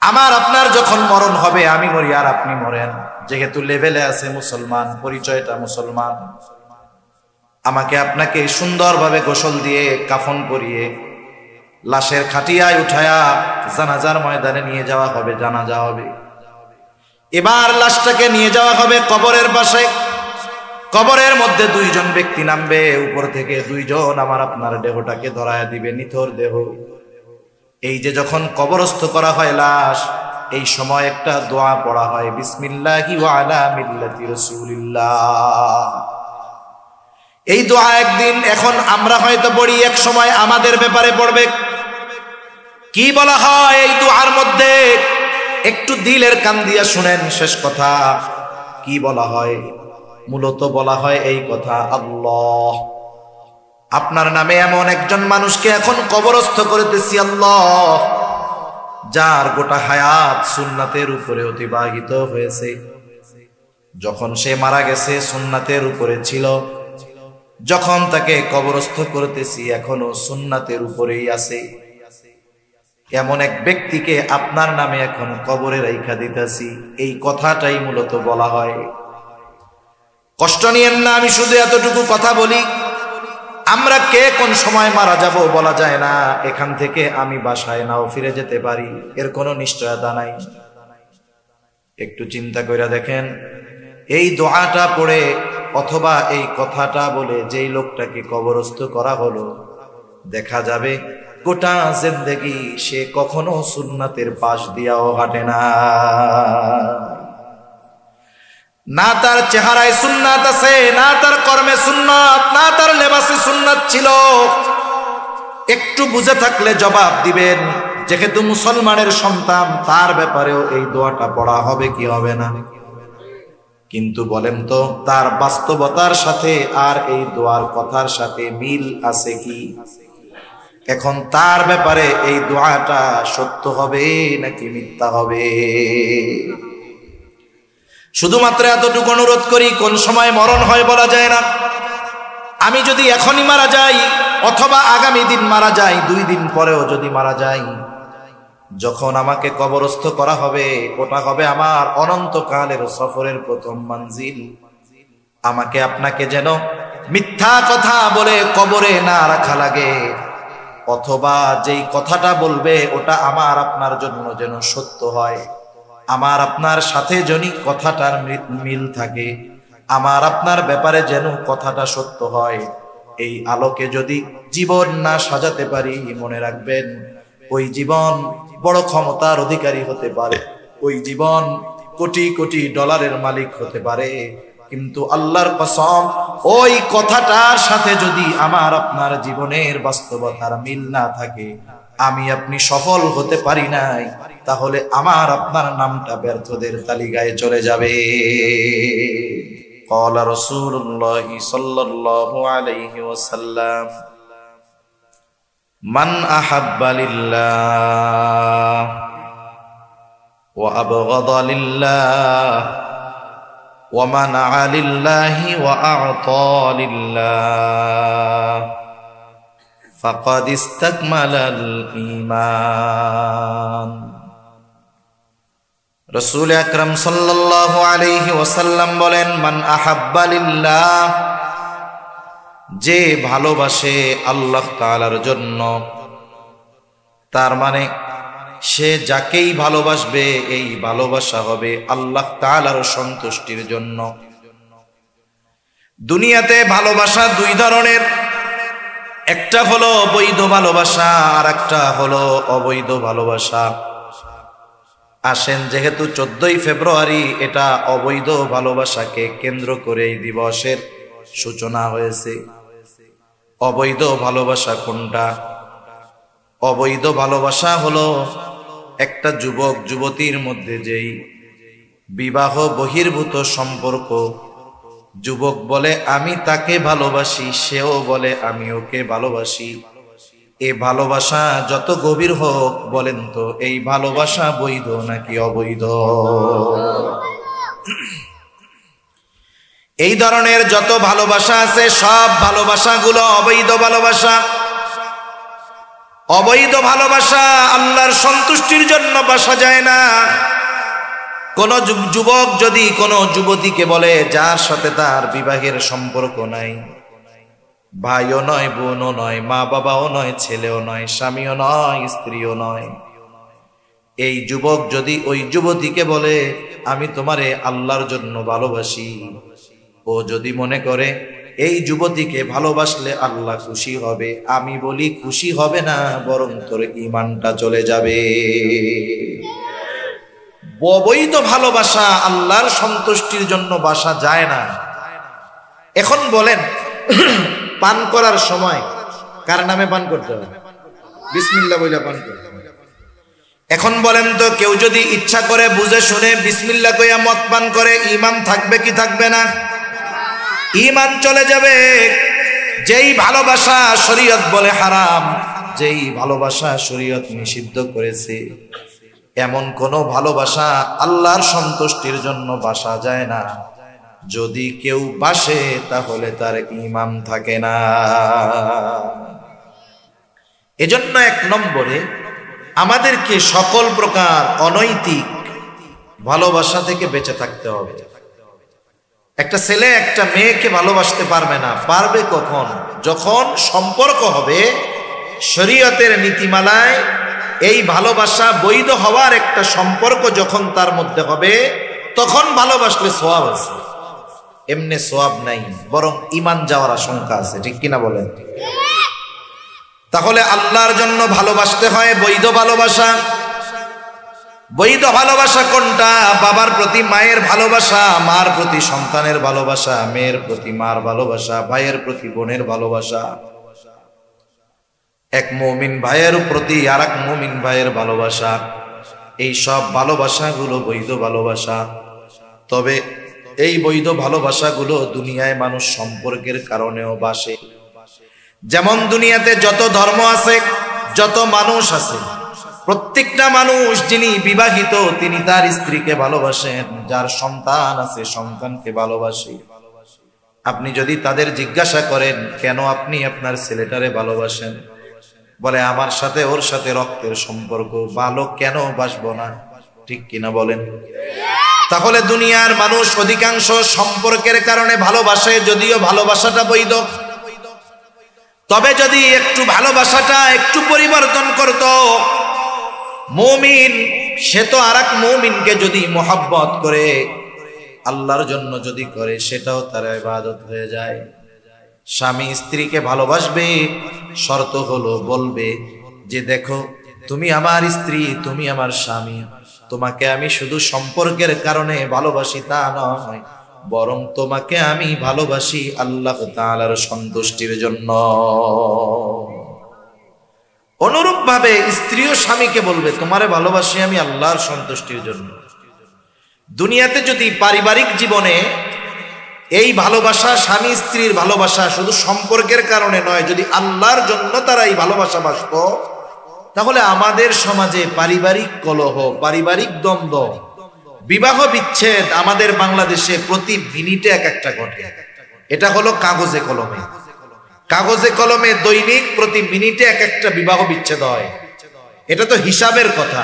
আমার আপনার যখন মরণ হবে, আমি মরি আর আপনি মরেন, যেহেতু লেভেলে আছে মুসলমান, পরিচয়টা মুসলমান, আমাকে আপনাকে সুন্দরভাবে গোসল দিয়ে কাফন পরিয়ে লাশের খাটিয়ায় উঠায়া জানাজার ময়দানে নিয়ে যাওয়া হবে, জানাজা হবে। এবার লাশটাকে নিয়ে যাওয়া হবে কবরের পাশে। কবরের মধ্যে দুইজন ব্যক্তি নামবে, উপর থেকে দুইজন আমার আপনার দেহটাকে ধরায়া দিবে, নিথর দেহ। এই যে যখন কবরস্থ করা হয় লাশ, এই সময় একটা দোয়া পড়া হয়, বিসমিল্লাহি ওয়া আলা মিল্লাতি রাসূলিল্লাহ। এই দোয়া একদিন এখন আমরা হয়তো পড়ি, এক সময় আমাদের ব্যাপারে পড়বে। কি বলা হয় এই দোয়ার মধ্যে? একটু দিলের কান দিয়া শুনেন শেষ কথা। কি বলা হয়? মূলত বলা হয় এই কথা, আল্লাহ, আপনার নামে এমন একজন মানুষকে এখন কবরস্থ করিতেছি আল্লাহ, যার গোটা হায়াত সুন্নাতের উপরে অতিবাহিত হয়েছে। যখন সে মারা গেছে সুন্নাতের উপরে ছিল, যখন তাকে কবরস্থ করতেছি এখনো সুন্নাতের উপরেই আছে। এমন এক ব্যক্তিকে আপনার নামে এখন কবরে রাইখা দিতেছি, এই কথাটাই মূলত বলা হয়। কষ্ট নিয়েন না, আমি শুধু এতটুকু কথা বলি, আমরা কে কোন সময় মারা যাব বলা যায় না। এখান থেকে আমি বাসায় নাও ফিরে যেতে পারি, এর কোনো নিশ্চয়তা নাই। একটু চিন্তা করে দেখেন, এই দোয়াটা পড়ে অথবা এই কথাটা বলে যেই লোকটাকে কবরস্থ করা হলো, দেখা যাবে গোটা জিন্দেগি সে কখনো সুন্নাতের পাশ দিয়াও হাঁটে না। না তার চেহারায় সুন্নাত আছে, না তার কর্মে সুন্নাত, না তার লেবাসে সুন্নাত ছিল। একটু বুঝে থাকলে জবাব দিবেন, যেহেতু মুসলমানের সন্তান, তার ব্যাপারেও এই দোয়াটা পড়া হবে কি হবে না? কিন্তু বলেন তো, তার বাস্তবতার সাথে আর এই দোয়ার কথার সাথে মিল আছে কি? এখন তার ব্যাপারে এই দোয়াটা সত্য হবে নাকি মিথ্যা হবে? শুধুমাত্র এতটুকু অনুরোধ করি, কোন সময় মরণ হয় বলা যায় না। আমি যদি এখনই মারা যাই অথবা আগামী দিন মারা যাই, 2 দিন পরেও যদি মারা যাই, যখন আমাকে কবরস্থ করা হবে, ওটা হবে আমার অনন্তকালের সফরের প্রথম মঞ্জিল। আমাকে আপনাকে যেন মিথ্যা কথা বলে কবরে না রাখা লাগে, অথবা যেই কথাটা বলবে ওটা আমার আপনার জন্য যেন সত্য হয়, আমার আপনার সাথে যদি কথাটার মিল থাকে, আমার আপনার ব্যাপারে যেন কথাটা সত্য হয়। এই আলোকে যদি জীবন না সাজাতে পারি, মনে রাখবেন ওই জীবন বড় ক্ষমতার অধিকারী হতে পারে, ওই জীবন কোটি কোটি ডলারের মালিক হতে পারে, কিন্তু আল্লাহর কসম, ওই কথাটার সাথে যদি আমার আপনার জীবনের বাস্তবতার মিল না থাকে, আমি আপনি সফল হতে পারি নাই, তাহলে আমার আপনার নামটা ব্যর্থদের তালিকায় চলে যাবে। قال رسول الله صلى الله عليه وسلم من أحب لله وأبغض لله ومنع لله وأعطى لله فقد استكمل الإيمان। রাসূল আকরাম সাল্লাল্লাহু আলাইহি ওয়াসাল্লাম বলেন, মান আহাব্বা লিল্লাহ, যে ভালোবাসে আল্লাহ তাআলার জন্য, তার মানে সে যাকেই ভালোবাসবে এই ভালোবাসা হবে আল্লাহ তাআলার সন্তুষ্টির জন্য। দুনিয়াতে ভালোবাসা 2 ধরনের, একটা হলো বৈধ ভালোবাসা আর একটা হলো অবৈধ ভালোবাসা। আসেন, যেহেতু 14ই ফেব্রুয়ারি, এটা অবৈধ ভালোবাসাকে কেন্দ্র করে এই দিবসের সূচনা হয়েছে। অবৈধ ভালোবাসা কোনটা? অবৈধ ভালোবাসা হলো একটা যুবক যুবতীর মধ্যে যেই বিবাহ বহির্ভূত সম্পর্ক, যুবক বলে আমি তাকে ভালোবাসি, সেও বলে আমি ওকে ভালোবাসি। এই ভালোবাসা যত গভীর হোক, বলেন তো এই ভালোবাসা বৈধ নাকি অবৈধ? এই ধরনের যত ভালোবাসা আছে সব ভালোবাসাগুলো অবৈধ ভালোবাসা। অবৈধ ভালোবাসা আল্লাহর সন্তুষ্টির জন্য বাসা যায় না। কোন যুবক যদি কোনো যুবতীকে বলে যার সাথে তার বিবাহের সম্পর্ক নাই, ভাইও নয়, বোনও নয়, মা বাবাও নয়, ছেলেও নয়, স্বামীও নয়, স্ত্রীও নয়, এই যুবক যদি ওই যুবতীকে বলে আমি তোমারে আল্লাহর জন্য ভালোবাসি, ও যদি মনে করে এই যুবতীকে ভালোবাসলে আল্লাহ খুশি হবে, আমি বলি খুশি হবে না, বরং তোর ঈমানটা চলে যাবে। অবৈধ ভালোবাসা আল্লাহর সন্তুষ্টির জন্য বাসা যায় না। এখন বলেন, পান করার সময় কার নামে পান করতে হবে? বিসমিল্লাহ বলে পান করতে হবে। এখন বলেন তো, কেউ যদি ইচ্ছা করে বুঝে শুনে বিসমিল্লাহ কইয়া মদ পান করে, ঈমান থাকবে কি থাকবে না? ঈমান চলে যাবে। যেই ভালোবাসা শরীয়ত বলে হারাম, যেই ভালোবাসা শরীয়ত নিষিদ্ধ করেছে, এমন কোন ভালোবাসা আল্লাহর সন্তুষ্টির জন্য বাসা যায় না। যদি কেউ বাসে তাহলে তার ঈমান থাকে না। এজন্য এক নম্বরে আমাদেরকে সকল প্রকার অনৈতিক ভালোবাসা থেকে বেঁচে থাকতে হবে। একটা ছেলে একটা মেয়েকে ভালোবাসতে পারবে না। পারবে কখন? যখন সম্পর্ক হবে শরীয়তের নীতিমালায়, এই ভালোবাসা বৈধ হওয়ার একটা সম্পর্ক যখন তার মধ্যে হবে, তখন ভালোবাসলে সওয়াব আছে। এমনি সওয়াব নাই, বরং ঈমান যাওয়ার আশঙ্কা আছে। ঠিক কিনা বলেন? তাহলে আল্লাহর জন্য ভালোবাসতে হয় বৈধ ভালোবাসা। বৈধ ভালোবাসা কোনটা? বাবার প্রতি মায়ের ভালোবাসা, মার প্রতি সন্তানের ভালোবাসা, মেয়ের প্রতি মার ভালোবাসা, ভাইয়ের প্রতি বোনের ভালোবাসা, এক মুমিন ভাইয়ের প্রতি আরেক মুমিন ভাইয়ের ভালোবাসা। এই সব ভালোবাসাগুলো বৈধ ভালোবাসা। তবে এই বৈধ ভালোবাসাগুলো দুনিয়ায় মানুষ সম্পর্কের কারণেও বাসে। যেমন দুনিয়াতে যত ধর্ম আছে, যত মানুষ আছে, প্রত্যেকটা মানুষ যিনি বিবাহিত তিনি তার স্ত্রীকে ভালোবাসেন, যার সন্তান আছে সন্তানকে ভালোবাসে। আপনি যদি তাদের জিজ্ঞাসা করেন কেন আপনি আপনার ছেলেটারে ভালোবাসেন, বলে আমার সাথে ওর সাথে রক্তের সম্পর্ক, ভালো কেন বাসবো না? ঠিক কিনা বলেন? তাহলে দুনিয়ার মানুষ অধিকাংশ সম্পর্কের কারণে ভালোবাসে, যদিও ভালোবাসাটা বৈধ। তবে যদি একটু ভালোবাসাটা একটু পরিবর্তন করত, মুমিন সে তো আরেক মুমিনকে যদি মোহাব্বত করে আল্লাহর জন্য যদি করে, সেটাও তার ইবাদত হয়ে যায়। স্বামী স্ত্রীকে ভালোবাসবে, শর্ত হলো বলবে যে দেখো তুমি আমার স্ত্রী, তুমি আমার স্বামী, তোমাকে আমি শুধু সম্পর্কের কারণে ভালোবাসি তা নয়, বরং তোমাকে আমি ভালোবাসি আল্লাহ তাআলার সন্তুষ্টির জন্য। অনুরূপ ভাবে স্ত্রীও স্বামীকে বলবে তোমারে ভালোবাসি আমি আল্লাহর সন্তুষ্টির জন্য। দুনিয়াতে যদি পারিবারিক জীবনে এই ভালোবাসা, স্বামী স্ত্রীর ভালোবাসা শুধু সম্পর্কের কারণে নয়, যদি আল্লাহর জন্য তারা এই ভালোবাসা বাসত, তাহলে আমাদের সমাজে পারিবারিক কলহ, পারিবারিক দ্বন্দ্ব, বিবাহ বিচ্ছেদ আমাদের বাংলাদেশে প্রতি মিনিটে এক একটা ঘটে। এটা হলো কাগজে কলমে। কাগজে কলমে দৈনিক প্রতি মিনিটে এক একটা বিবাহ বিচ্ছেদ হয়। এটা তো হিসাবের কথা,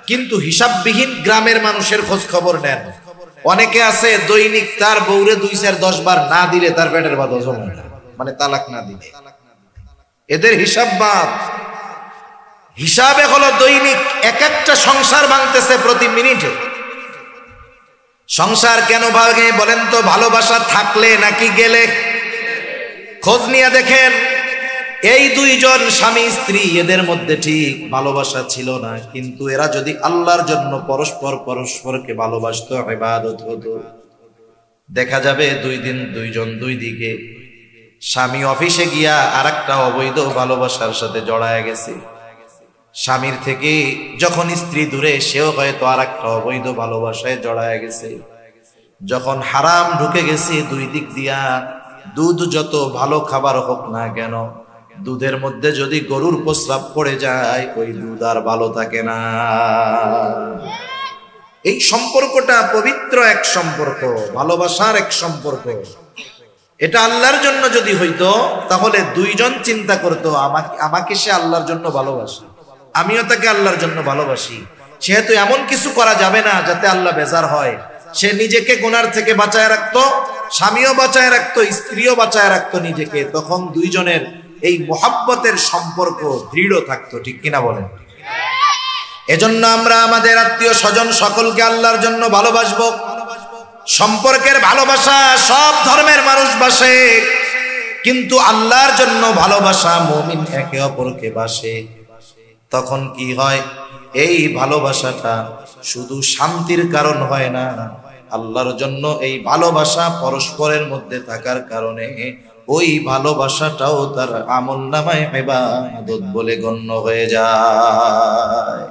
কিন্তু হিসাববিহীন গ্রামের মানুষের খোঁজ খবর নেন। অনেকে আছে দৈনিক তার বউরে 2-4-10 বার না দিলে তার পেটের ভাত হজম হয় না, মানে তালাক না দিলে। এদের হিসাব বাদ। হিসাবে হলো দৈনিক এক একটা সংসার ভাঙতেছে প্রতি মিনিটে। সংসার কেন ভাঙে বলেন তো? ভালোবাসা থাকলে নাকি গেলে? খোঁজ নিয়ে দেখেন, এই দুইজন স্বামী স্ত্রী এদের মধ্যে ঠিক ভালোবাসা ছিল না, কিন্তু এরা যদি আল্লাহর জন্য পরস্পর পরস্পরকে ভালোবাসতো, ইবাদত হতো, দেখা যাবে 2 দিন দুইজন দুই দিকে। স্বামী অফিসে গিয়া আরেকটা অবৈধ ভালোবাসার সাথে জড়ায় গেছে, স্বামীর থেকে যখন স্ত্রী দূরে, সেও হয়তো আরেকটা অবৈধ ভালোবাসায় জড়ায় গেছে। যখন হারাম ঢুকে গেছে দুই দিক দিয়া, দুধ যত ভালো খাবার হোক না কেন, দুধের মধ্যে যদি গরুর প্রস্রাব পড়ে যায়, ওই দুধ আর ভালো থাকে না। এই সম্পর্কটা পবিত্র এক সম্পর্ক, ভালোবাসার এক সম্পর্ক। এটা আল্লাহর জন্য যদি হইতো তাহলে দুইজন চিন্তা করতো আমাকে সে আল্লাহর জন্য ভালোবাসে, আমিও তাকে আল্লাহর জন্য ভালোবাসি, সেহেতু এমন কিছু করা যাবে না যাতে আল্লাহ বেজার হয়। সে নিজেকে গুনার থেকে বাঁচায় রাখতো, স্বামীও বাঁচায় রাখতো, স্ত্রীও বাঁচায় রাখতো নিজেকে। তখন দুইজনের এই মুহাব্বতের সম্পর্ক দৃঢ় থাকতো। ঠিক কিনা বলেন? এজন্য আমরা আমাদের আত্মীয় স্বজন সকলকে আল্লাহর জন্য ভালোবাসবো। সম্পর্কের ভালোবাসা সব ধর্মের মানুষ বাসে, কিন্তু আল্লাহর জন্য ভালোবাসা মুমিন একে অপরকে বাসে। তখন কি হয়? এই ভালোবাসাটা শুধু শান্তির কারণ হয় না, আল্লাহর জন্য এই ভালোবাসা পরস্পরের মধ্যে থাকার কারণে ওই ভালোবাসাটাও তার আমলনামায় ইবাদত বলে গণ্য হয়ে যায়।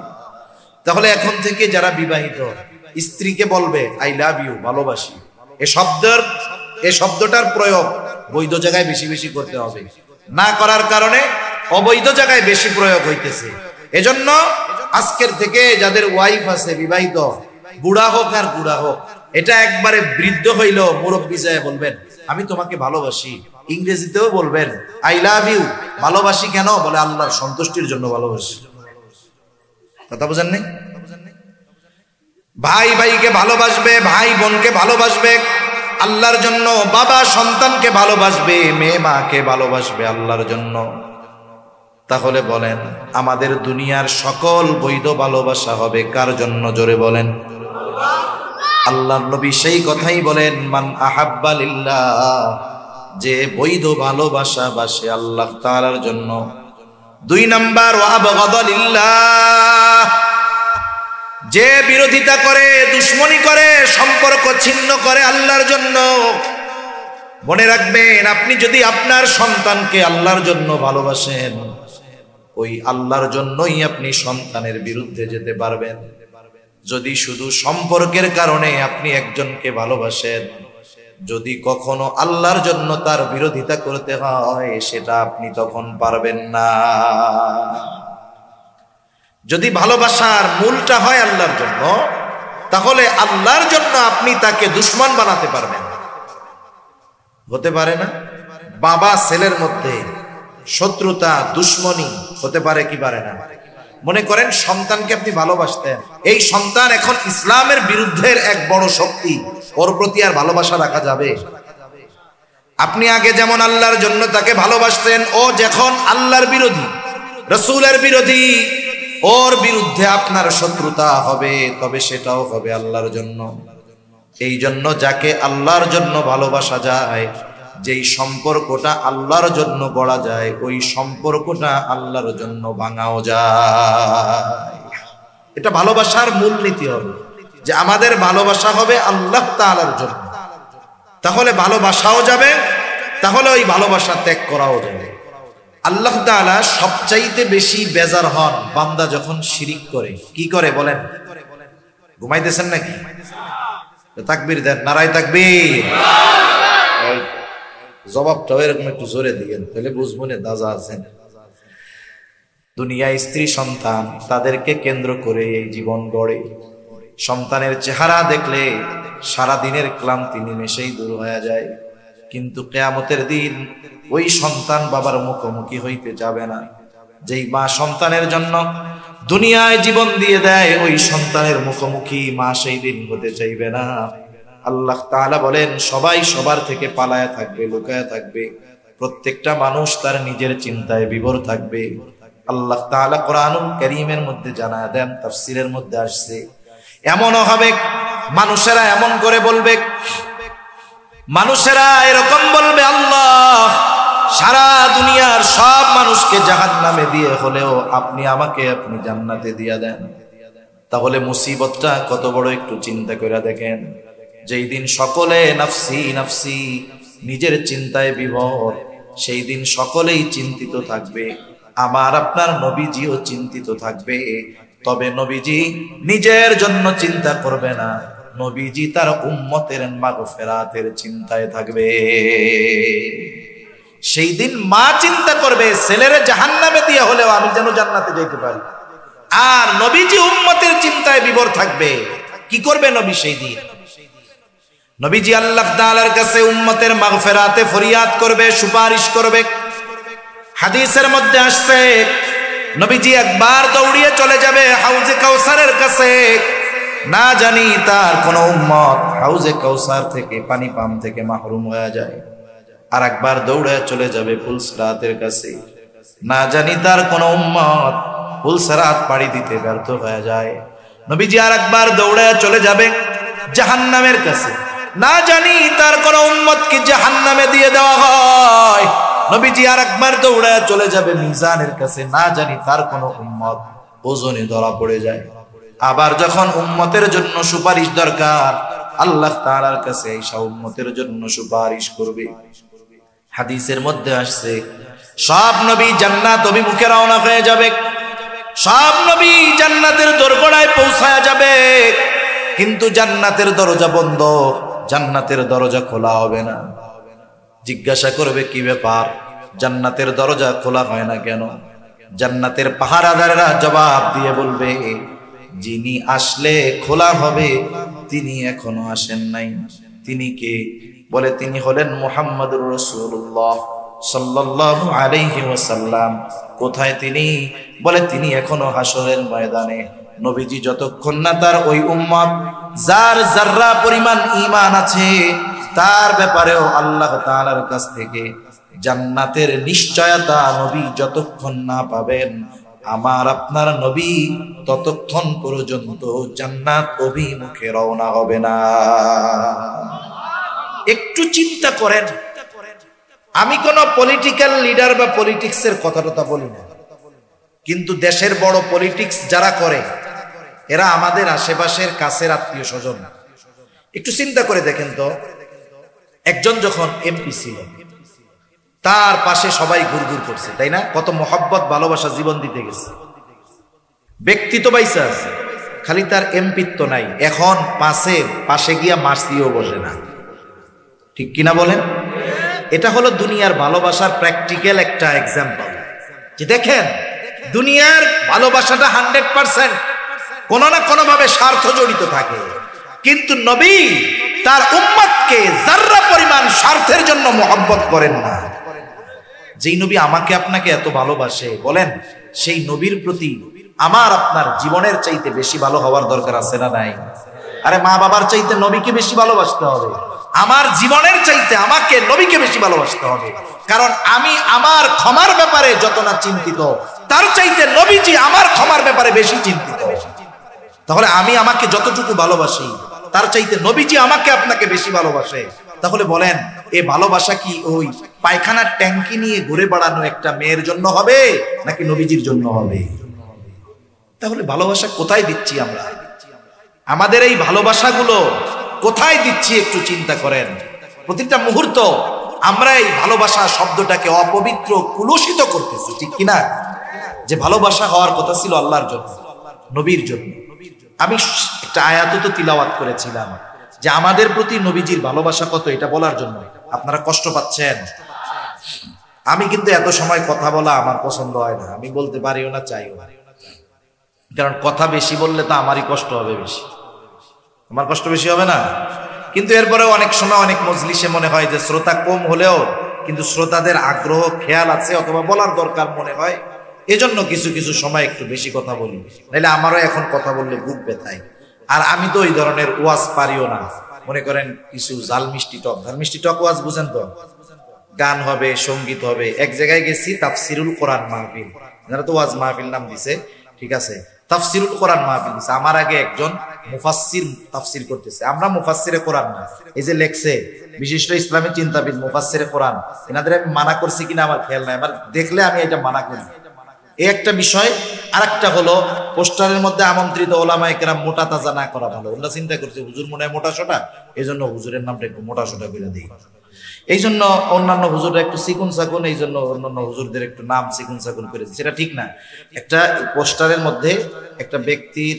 তাহলে এখন থেকে যারা বিবাহিত স্ত্রীকে বলবে আই লাভ ইউ, ভালোবাসি, এই শব্দটার প্রয়োগ বৈধ জায়গায় বেশি বেশি করতে হবে। না করার কারণে অবৈধ জায়গায় বেশি প্রয়োগ হইতেছে। এজন্য আজকের থেকে যাদের ওয়াইফ আছে বিবাহিত, বুড়া হোক আর বুড়া হোক, এটা একবারে বৃদ্ধ হইল মুরব্বী যায় বলবেন আমি তোমাকে ভালোবাসি। ইংরেজিতেও বলবেন আই লাভ ইউ। ভালোবাসি কেন? বলে আল্লাহর সন্তুষ্টির জন্য ভালোবাসি। কথা বুঝেন নাই? ভাই ভাইকে ভালোবাসবে, ভাই বোনকে ভালোবাসবে আল্লাহর জন্য, বাবা সন্তানকে ভালোবাসবে, মেয়ে মাকে ভালোবাসবে আল্লাহর জন্য। তাহলে বলেন আমাদের দুনিয়ার সকল বৈধ ভালোবাসা হবে কার জন্য? জোরে বলেন। আল্লাহর নবী সেই কথাই বলেন, মান আহাব্বা লিল্লাহ, যে বৈধ ভালোবাসা বাসে আল্লাহ তাআলার জন্য। 2 নাম্বার ওয়া আবগাদা লিল্লাহ, যে বিরোধিতা করে, দুশ্মনী করে, সম্পর্ক ছিন্ন করে আল্লাহর জন্য। মনে রাখবেন, আপনি যদি আপনার সন্তানকে আল্লাহর জন্য ভালোবাসেন, ওই আল্লাহর জন্যই আপনি সন্তানের বিরুদ্ধে যেতে পারবেন। যদি শুধু সম্পর্কের কারণে আপনি একজনকে ভালোবাসেন, যদি কখনো আল্লাহর জন্য তার বিরোধিতা করতে হয়, সেটা আপনি তখন পারবেন না। যদি ভালোবাসার মূলটা হয় আল্লাহর জন্য, তাহলে আল্লাহর জন্য আপনি তাকে দুশমন বানাতে পারবেন। হতে পারে না? বাবা ছেলের মধ্যে শত্রুতা, দুশমনি হতে পারে কি পারে না? মনে করেন সন্তানকে আপনি ভালোবাসতেন, এই সন্তান এখন ইসলামের বিরুদ্ধের এক বড় শক্তি, ওর প্রতি আর ভালোবাসা রাখা যাবে? আপনি আগে যেমন আল্লাহর জন্য তাকে ভালোবাসতেন, ও যখন আল্লাহর বিরোধী, রাসূলের বিরোধী, ওর বিরুদ্ধে আপনার শত্রুতা হবে, তবে সেটাও হবে আল্লাহর জন্য। এই জন্য যাকে আল্লাহর জন্য ভালোবাসা যায়, যেই সম্পর্কটা আল্লাহর জন্য গড়া যায়, ওই সম্পর্কটা আল্লাহর জন্য ভাঙাও যায়। এটা ভালোবাসার মূলনীতি হবে যে আমাদের ভালোবাসা হবে আল্লাহ তাআলার জন্য। তাহলে ভালোবাসাও যাবে, তাহলে ওই ভালোবাসা ত্যাগ করাও যাবে। আল্লাহ তাআলা সবচাইতে বেশি বেজার হন বান্দা যখন শিরিক করে। কি করে বলেন? ঘুমাইতেছেন নাকি? তাকবীর দেন, নারায়ে তাকবীর। জবাবটাও এরকম একটু জোরে দিয়েন, তাহলে বুঝবো না দাজা আছেন। দুনিয়ায় স্ত্রী সন্তান, তাদেরকে কেন্দ্র করে এই জীবন গড়ে। সন্তানের চেহারা দেখলে সারা দিনের ক্লান্তি নিমেষেই দূর হয়ে যায়, কিন্তু কিয়ামতের দিন ওই সন্তান বাবার মুখোমুখি হইতে যাবে না। যেই মা সন্তানের জন্য দুনিয়ায় জীবন দিয়ে দেয়, ওই সন্তানের মুখোমুখি মা সেই দিন হতে চাইবে না। আল্লাহ তাআলা বলেন সবাই সবার থেকে পালায়া থাকবে, লুকায়া থাকবে, প্রত্যেকটা মানুষ তার নিজের চিন্তায় বিভোর থাকবে। আল্লাহ তাআলা কোরআনুল কারীমের মধ্যে জানায় দেন, তাফসীরের মধ্যে আসছে, এমনও হবে মানুষেরা এমন করে বলবে, মানুষেরা এরকম বলবে, আল্লাহ সারা দুনিয়ার সব মানুষকে জাহান্নামে দিয়ে হলেও আপনি আমাকে আপনি জান্নাতে দিয়া দেন। তাহলে মুসিবতটা কত বড় একটু চিন্তা করে দেখেন। যেই দিন সকলে নাফসি নাফসি, নিজের চিন্তায় বিভোর, সেই দিন সকলেই চিন্তিত থাকবে। আমার আপনার নবীজিও চিন্তিত থাকবে, তবে নবীজি নিজের জন্য চিন্তা করবে না, নবীজি তার উম্মতের মাগফিরাতের চিন্তায় থাকবে। সেই দিন মা চিন্তা করবে ছেলেরে জাহান্নামে দিয়ে হলেও আমি যেন জান্নাতে যেতে পারি, আর নবীজি উম্মতের চিন্তায় বিভোর থাকবে। কি করবে নবী সেই দিন? নবীজি আল্লাহ তাআলার কাছে উম্মতের মাগফিরাতে ফরিয়াদ করবে, সুপারিশ করবে। হাদিসের মধ্যে আসছে নবীজি একবার দৌড়িয়ে চলে যাবে হাউজে কাউসারের কাছে। না জানি তার কোন উম্মত হাউজে কাউসার থেকে, পানি পাম থেকে মাহরুম হয়ে যায়। আর একবার দৌড়ে চলে যাবে পুলসরাতের কাছে। না জানি তার কোন উম্মত পুলসরাত পাড়ি দিতে ব্যর্থ হয়ে যায়। নবীজি আর একবার দৌড়ে চলে যাবে জাহান্নামের কাছে। না জানি তার কোন উম্মতকে জাহান্নামে দিয়ে দেওয়া হয়। নবীজি আর একবার দৌড়ে চলে যাবে মিজানের কাছে। না জানি তার কোন উম্মত ওজনে ধরা পড়ে যায়। আবার যখন উম্মতের জন্য সুপারিশ দরকার, আল্লাহ তাআলার কাছে এই উম্মতের জন্য সুপারিশ করবে। হাদিসের মধ্যে আসছে সব নবী জান্নাত অভিমুখে রওনা হয়ে যাবে, সব নবী জান্নাতের দরগড়ায় পৌঁছায়া যাবে, কিন্তু জান্নাতের দরজা বন্ধ, জান্নাতের দরজা খোলা হবে না। জিজ্ঞাসা করবে কি ব্যাপার, জান্নাতের দরজা খোলা হয় না কেন? জান্নাতের পাহারাদারেরা জবাব দিয়ে বলবে, যিনি আসলে খোলা হবে তিনি এখনো আসেন নাই। তিনি কে? বলে তিনি হলেন মুহাম্মদুর রাসূলুল্লাহ সাল্লাল্লাহু আলাইহি ওয়াসাল্লাম। কোথায় তিনি? বলে তিনি এখনো হাসরের ময়দানে। নবীজি যতক্ষণ না তার ওই উম্মত যার যাররা পরিমাণ ঈমান আছে তার ব্যাপারেও আল্লাহ তাআলার কাছ থেকে জান্নাতের নিশ্চয়তা নবী যতক্ষণ না পাবেন, আমার আপনার নবী ততক্ষণ পর্যন্ত জান্নাত অভিমুখে রওনা হবে না। একটু চিন্তা করেন, আমি কোন পলিটিক্যাল লিডার বা পলিটিক্সের কথা বলি না, কিন্তু দেশের বড় পলিটিক্স যারা করে এরা আমাদের আশেপাশের কাছের আত্মীয় স্বজন। একটু চিন্তা করে দেখেন তো, একজন যখন এমপি ছিল তার পাশে সবাই গুড়গুড় করছে, তাই না? কত মহব্বত ভালোবাসা জীবন দিতে গেছে। ব্যক্তি তো বাইসা আছে, খালি তার এমপিত্ব নাই। এখন পাশে গিয়া মাসিও বসে না, ঠিক কিনা বলেন? এটা হলো দুনিয়ার ভালোবাসার প্র্যাকটিক্যাল একটা এক্সাম্পল। যে দেখেন দুনিয়ার ভালোবাসাটা 100% কোন না কোন ভাবে স্বার্থ জড়িত থাকে, কিন্তু নবী তার উম্মতকে যাররা পরিমাণ স্বার্থের জন্য মহব্বত করেন না। যেই নবী আমাকে আপনাকে এত ভালোবাসে, বলেন সেই নবীর প্রতি আমার আপনার জীবনের চাইতে বেশি ভালো হওয়ার দরকার আছে না নাই? আরে মা বাবার চাইতে নবীকে বেশি ভালোবাসতে হবে, আমার জীবনের চাইতে আমাকে নবীকে বেশি ভালোবাসতে হবে। কারণ আমি আমার ক্ষমার ব্যাপারে যত না চিন্তিত, তার চাইতে নবীজি আমার ক্ষমার ব্যাপারে বেশি চিন্তিত। তাহলে আমি আমাকে যতটুকু ভালোবাসি তার চাইতে নবীজি আমাকে আপনাকে বেশি ভালোবাসে। তাহলে বলেন এই ভালোবাসা কি ওই পায়খানার ট্যাঙ্কি নিয়ে ঘুরে বেড়ানো একটা মেয়ের জন্য হবে নাকি নবীজির জন্য হবে? তাহলে ভালোবাসা কোথায় দিচ্ছি আমরা? আমাদের এই ভালোবাসাগুলো কোথায় দিচ্ছি একটু চিন্তা করেন। প্রতিটা মুহূর্ত আমরা এই ভালোবাসা শব্দটাকে অপবিত্র, কুলুষিত করতেছি, ঠিক কিনা? যে ভালোবাসা হওয়ার কথা ছিল আল্লাহর জন্য, নবীর জন্য। আমি একটা আয়াত তো তিলাওয়াত করেছিলাম যে আমাদের প্রতি নবীজির ভালোবাসা কত, এটা বলার জন্য। আপনারা কষ্ট পাচ্ছেন। আমি কিন্তু এত সময় কথা বলা আমার পছন্দ হয় না, আমি বলতে পারিও না, চাইও না। কারণ কথা বেশি বললে তো আমারই কষ্ট হবে বেশি, আমার কষ্ট বেশি হবে না? কিন্তু এরপরেও অনেক সময় অনেক মজলিসে মনে হয় যে শ্রোতা কম হলেও কিন্তু শ্রোতাদের আগ্রহ খেয়াল আছে অথবা বলার দরকার মনে হয়, এজন্য কিছু কিছু সময় একটু বেশি কথা বলি। নাহলে আমারও এখন কথা বললে বুক ব্যথায়। আর আমি তো ওই ধরনের ওয়াজ পারিও না। মনে করেন কিছু ঝাল মিষ্টি টক ওয়াজ বুঝেন তো, গান হবে, সঙ্গীত হবে। এক জায়গায় গেছি তাফসিরুল কোরআন মাহফিল, যারা তো ওয়াজ মাহফিল নাম দিছে, ঠিক আছে, তাফসিরুল কোরআন মাহফিল দিছে। আমার আগে একজন মুফাসসির তাফসির করতেছে। আমরা মুফাসসিরে কোরআন না, এই যে লেখছে বিশিষ্ট ইসলামী চিন্তাবিদ মুফাসসিরে কোরআন, এনাদের আমি মানা করছি কিনা আমার খেয়াল নাই, আমার দেখলে আমি এটা মানা করি, এই একটা বিষয়। আর একটা হলো পোস্টারের মধ্যে আমন্ত্রিত ওলামায়ে কেরাম মোটা তাজা না করা ভালো। আমরা চিন্তা করছি হুজুর মনে হয় মোটা সোটা, এই জন্য হুজুরের নামটা একটু মোটা সোটা করে দিই। এই জন্য অন্যান্য হুজুররা একটু চিকুন চাকুন, এই জন্য অন্যান্য হুজুরদের একটু নাম চিকুন চাকুন করে দিই। সেটা ঠিক না। একটা পোস্টারের মধ্যে একটা ব্যক্তির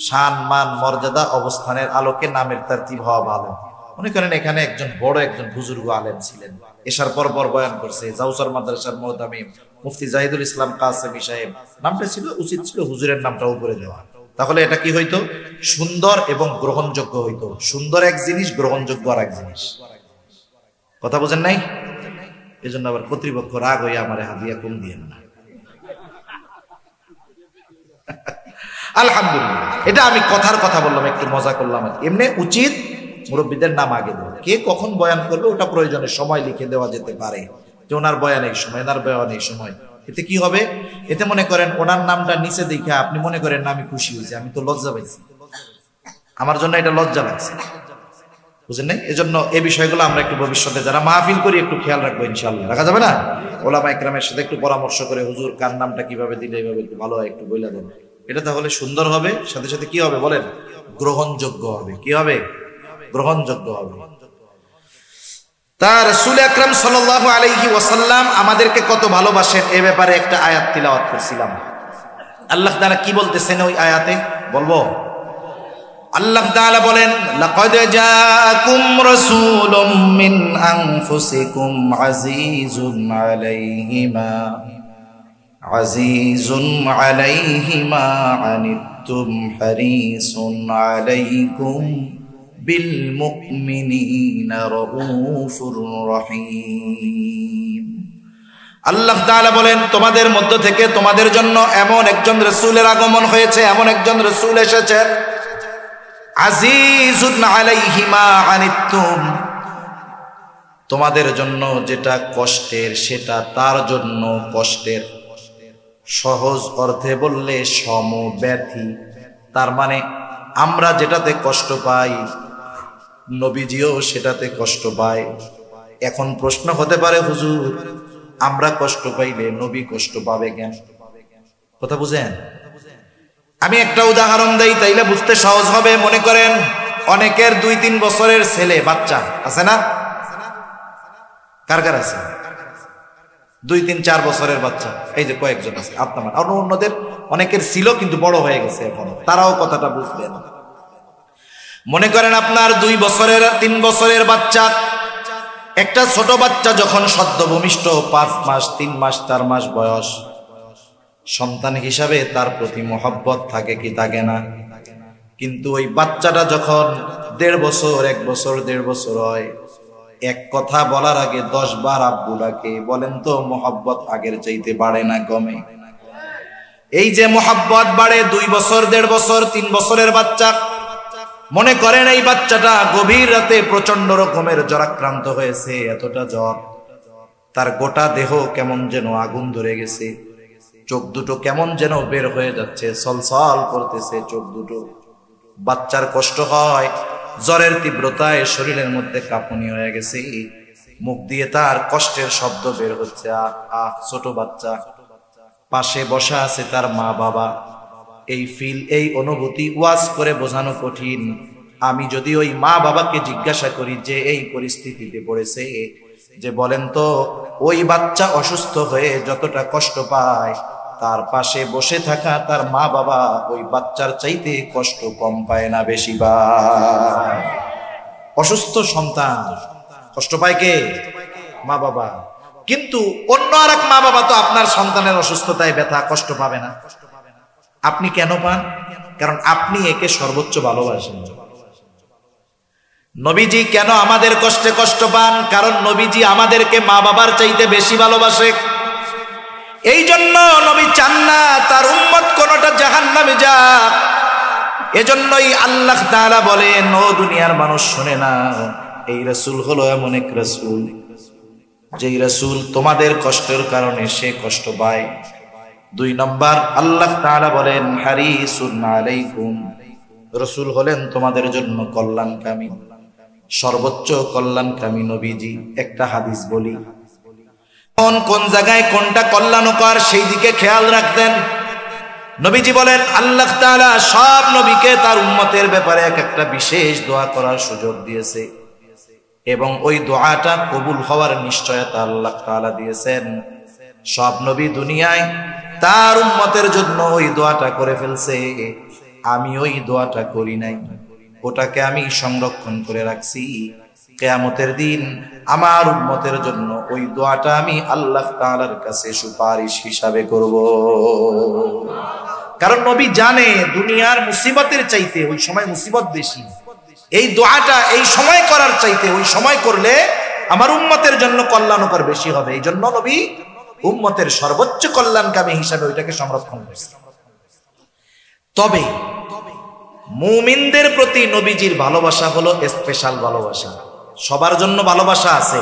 শান, মান, মর্যাদা, অবস্থানের আলোকে নামের তারতিব হওয়া ভালো। মনে করেন এখানে একজন বড় একজন বুজুর্গ আলেম ছিলেন, এশার পর বয়ান করছে, জাউসার মাদ্রাসার মুহতামিম মুফতি জাহিদুল ইসলাম কাসেমি সাহেব, নামটা ছিল উচিত ছিল হুজুরের নামটা উপরে দেওয়া। তাহলে এটা কি হইতো? সুন্দর এবং গ্রহণযোগ্য হইতো। সুন্দর এক জিনিস, গ্রহণযোগ্য আর এক জিনিস। কথা বোঝেন নাই? এই জন্য আবার কর্তৃপক্ষ রাগ হইয়া আমার হাদিয়া কম দিয়েন না। আলহামদুলিল্লাহ, এটা আমি কথার কথা বললাম, একটু মজা করলাম। এমনি উচিত মুরব্বীদের নাম আগে দেওয়া। কে কখন বয়ান করবে ওটা প্রয়োজনে সময় লিখে দেওয়া যেতে পারে, যে ওনার বয়ান এই সময়, এনার বয়ান এই সময়। এতে কি হবে? এতে মনে করেন ওনার নামটা নিচে দেখে আপনি মনে করেন না আমি খুশি হয়েছি, আমি তো লজ্জা পাইছি, আমার জন্য এটা লজ্জা লাগছে, বুঝলেন না? এজন্য এই বিষয়গুলো আমরা একটু ভবিষ্যতে যারা মাহফিল করি একটু খেয়াল রাখবো ইনশাআল্লাহ। রাখা যাবে না? ওলামা ইকরামের সাথে একটু পরামর্শ করে, হুজুর কার নামটা কিভাবে দিলে এইভাবে একটু ভালো হয় একটু বলে দেন। এটা তাহলে সুন্দর হবে, সাথে সাথে কি হবে বলেন? গ্রহণযোগ্য হবে। কি হবে? গ্রহণযোগ্য হবে। তার রাসূল আকরাম সাল্লাল্লাহু আলাইহি ওয়াসাল্লাম আমাদেরকে কত ভালোবাসেন এ ব্যাপারে একটা আয়াত তিলাওয়াত করছিলাম। আল্লাহ তাআলা কি বলতেছেন ওই আয়াতে বলবো? আল্লাহ তাআলা বলেন, লাকাদ জাআকুম রাসূলুম মিন আনফুসিকুম আজিজুন আলাইহি মা আনিতুম হারিসুন আলাইকুম বিল মুমিনিনা রাউফুর রহিম। আল্লাহ তাআলা বলেন, তোমাদের মধ্য থেকে তোমাদের জন্য এমন একজন রাসূলের আগমন হয়েছে, এমন একজন রাসূল এসেছেন, আজিজুন আলাইহি মা আনিতুম, তোমাদের জন্য যেটা কষ্টের সেটা তার জন্য কষ্টের। সহজ অর্থে বললে সমব্যথী। তার মানে আমরা যেটাতে কষ্ট পাই নবীজিও সেটাতে কষ্ট পায়। এখন প্রশ্ন হতে পারে, হুজুর আমরা কষ্ট পাইলে নবী কষ্ট পাবে কেন? কথা বুঝেন? আমি একটা উদাহরণ দেই, তাইলে বুঝতে সহজ হবে। মনে করেন অনেকের 2-3 বছরের ছেলে বাচ্চা আছে না? কার কার আছে 2-3-4 বছরের বাচ্চা? এই যে কয়েকজন আছে আপনার, আর অন্যদের অনেকের ছিল কিন্তু বড় হয়ে গেছে, এখন তারাও কথাটা বুঝবেন। মনে করেন আপনার 2 বছরের 3 বছরের বাচ্চা, একটা ছোট বাচ্চা যখন সদ্য ভূমিষ্ঠ 5 মাস 3 মাস 4 মাস বয়স, সন্তান হিসাবে তার প্রতি মহব্বত থাকে কি থাকে না? কিন্তু ওই বাচ্চাটা যখন 1.5 বছর 1 বছর 1.5 বছর হয়, এক কথা বলার আগে 10 বার আব্বু ডাকে। বলেন তো মহব্বত আগের চাইতে বাড়ে না কমে? এই যে মহব্বত বাড়ে 2 বছর 1.5 বছর 3 বছরের বাচ্চা, মনে করেন এই বাচ্চাটা গভীর রাতে প্রচন্ড রকমের জ্বরাক্রান্ত হয়েছে, এতটা জ্বর তার গোটা দেহ কেমন যেন আগুন ধরে গেছে, চোখ দুটো কেমন যেন বের হয়ে যাচ্ছে, সলসল করতেছে চোখ দুটো। বাচ্চার কষ্ট হয়, জ্বরের তীব্রতায় শরীরের মধ্যে কাঁপুনি হয়ে গেছে, মুখ দিয়ে তার কষ্টের শব্দ বের হচ্ছে, আহ আহ। ছোট বাচ্চা, পাশে বসা আছে তার মা বাবা। এই অনুভূতি ওয়াজ করে বোঝানো কঠিন। আমি যদি ওই মা বাবাকে জিজ্ঞাসা করি যে এই পরিস্থিতিতে পড়েছে, যে বলেন তো ওই বাচ্চা অসুস্থ হয়ে যতটা কষ্ট পায়, তার পাশে বসে থাকা তার মা বাবা ওই বাচ্চার চাইতে কষ্ট কম পায় না বেশি পায়? অসুস্থ সন্তান কষ্ট পায় কে? মা বাবা। কিন্তু অন্য আরেক মা বাবা তো আপনার সন্তানের অসুস্থতায় ব্যথা কষ্ট পাবে না। আপনি কেন পান? কারণ আপনি একে সর্বোচ্চ ভালোবাসেন। নবীজি কেন আমাদের কষ্টে কষ্ট পান? কারণ নবীজি আমাদেরকে মা বাবার চাইতে বেশি ভালোবাসে। এই জন্য নবী চান না তার উম্মত কোনটা জাহান্নামে যাক। এজন্যই আল্লাহ তাআলা বলেন, ও দুনিয়ার মানুষ শুনে না, এই রাসূল হলো এমন এক রাসূল, যেই রাসূল তোমাদের কষ্টের কারণে সে কষ্ট পায়। 2 নম্বর আল্লাহ তাআলা বলেন, হারিসুন আলাইকুম, রাসূল হলেন তোমাদের জন্য কল্যাণকামী, সর্বোচ্চ কল্যাণকামী নবীজি। একটা হাদিস বলি, কোন জায়গায় কোনটা কল্যাণকর সেই দিকে খেয়াল রাখতেন। নবীজি বলেন, আল্লাহ তাআলা সব নবীকে তার উম্মতের ব্যাপারে এক একটা বিশেষ দোয়া করার সুযোগ দিয়েছে, এবং ওই দোয়াটা কবুল হওয়ার নিশ্চয়তা আল্লাহ তাআলা দিয়েছেন। সব নবী দুনিয়ায় তার উম্মতের জন্য ওই দোয়াটা করে ফেলছে, আমি ওই দোয়াটা করি নাই, ওটাকে আমি সংরক্ষণ করে রাখছি। কিয়ামতের দিন আমার উম্মতের জন্য ওই দোয়াটা আমি আল্লাহ তাআলার কাছে সুপারিশ হিসাবে করব। কারণ নবী জানে দুনিয়ার মুসিবতের চাইতে ওই সময় মুসিবত বেশি। এই দোয়াটা এই সময় করার চাইতে ওই সময় করলে আমার উম্মতের জন্য কল্যাণকর বেশি হবে। এই জন্য নবী উম্মতের সর্বোচ্চ কল্যাণকামী হিসাবে ওইটাকে সংরক্ষণ করেছে। তবে মুমিনদের প্রতি নবীজির ভালোবাসা হলো স্পেশাল ভালোবাসা। সবার জন্য ভালোবাসা আছে,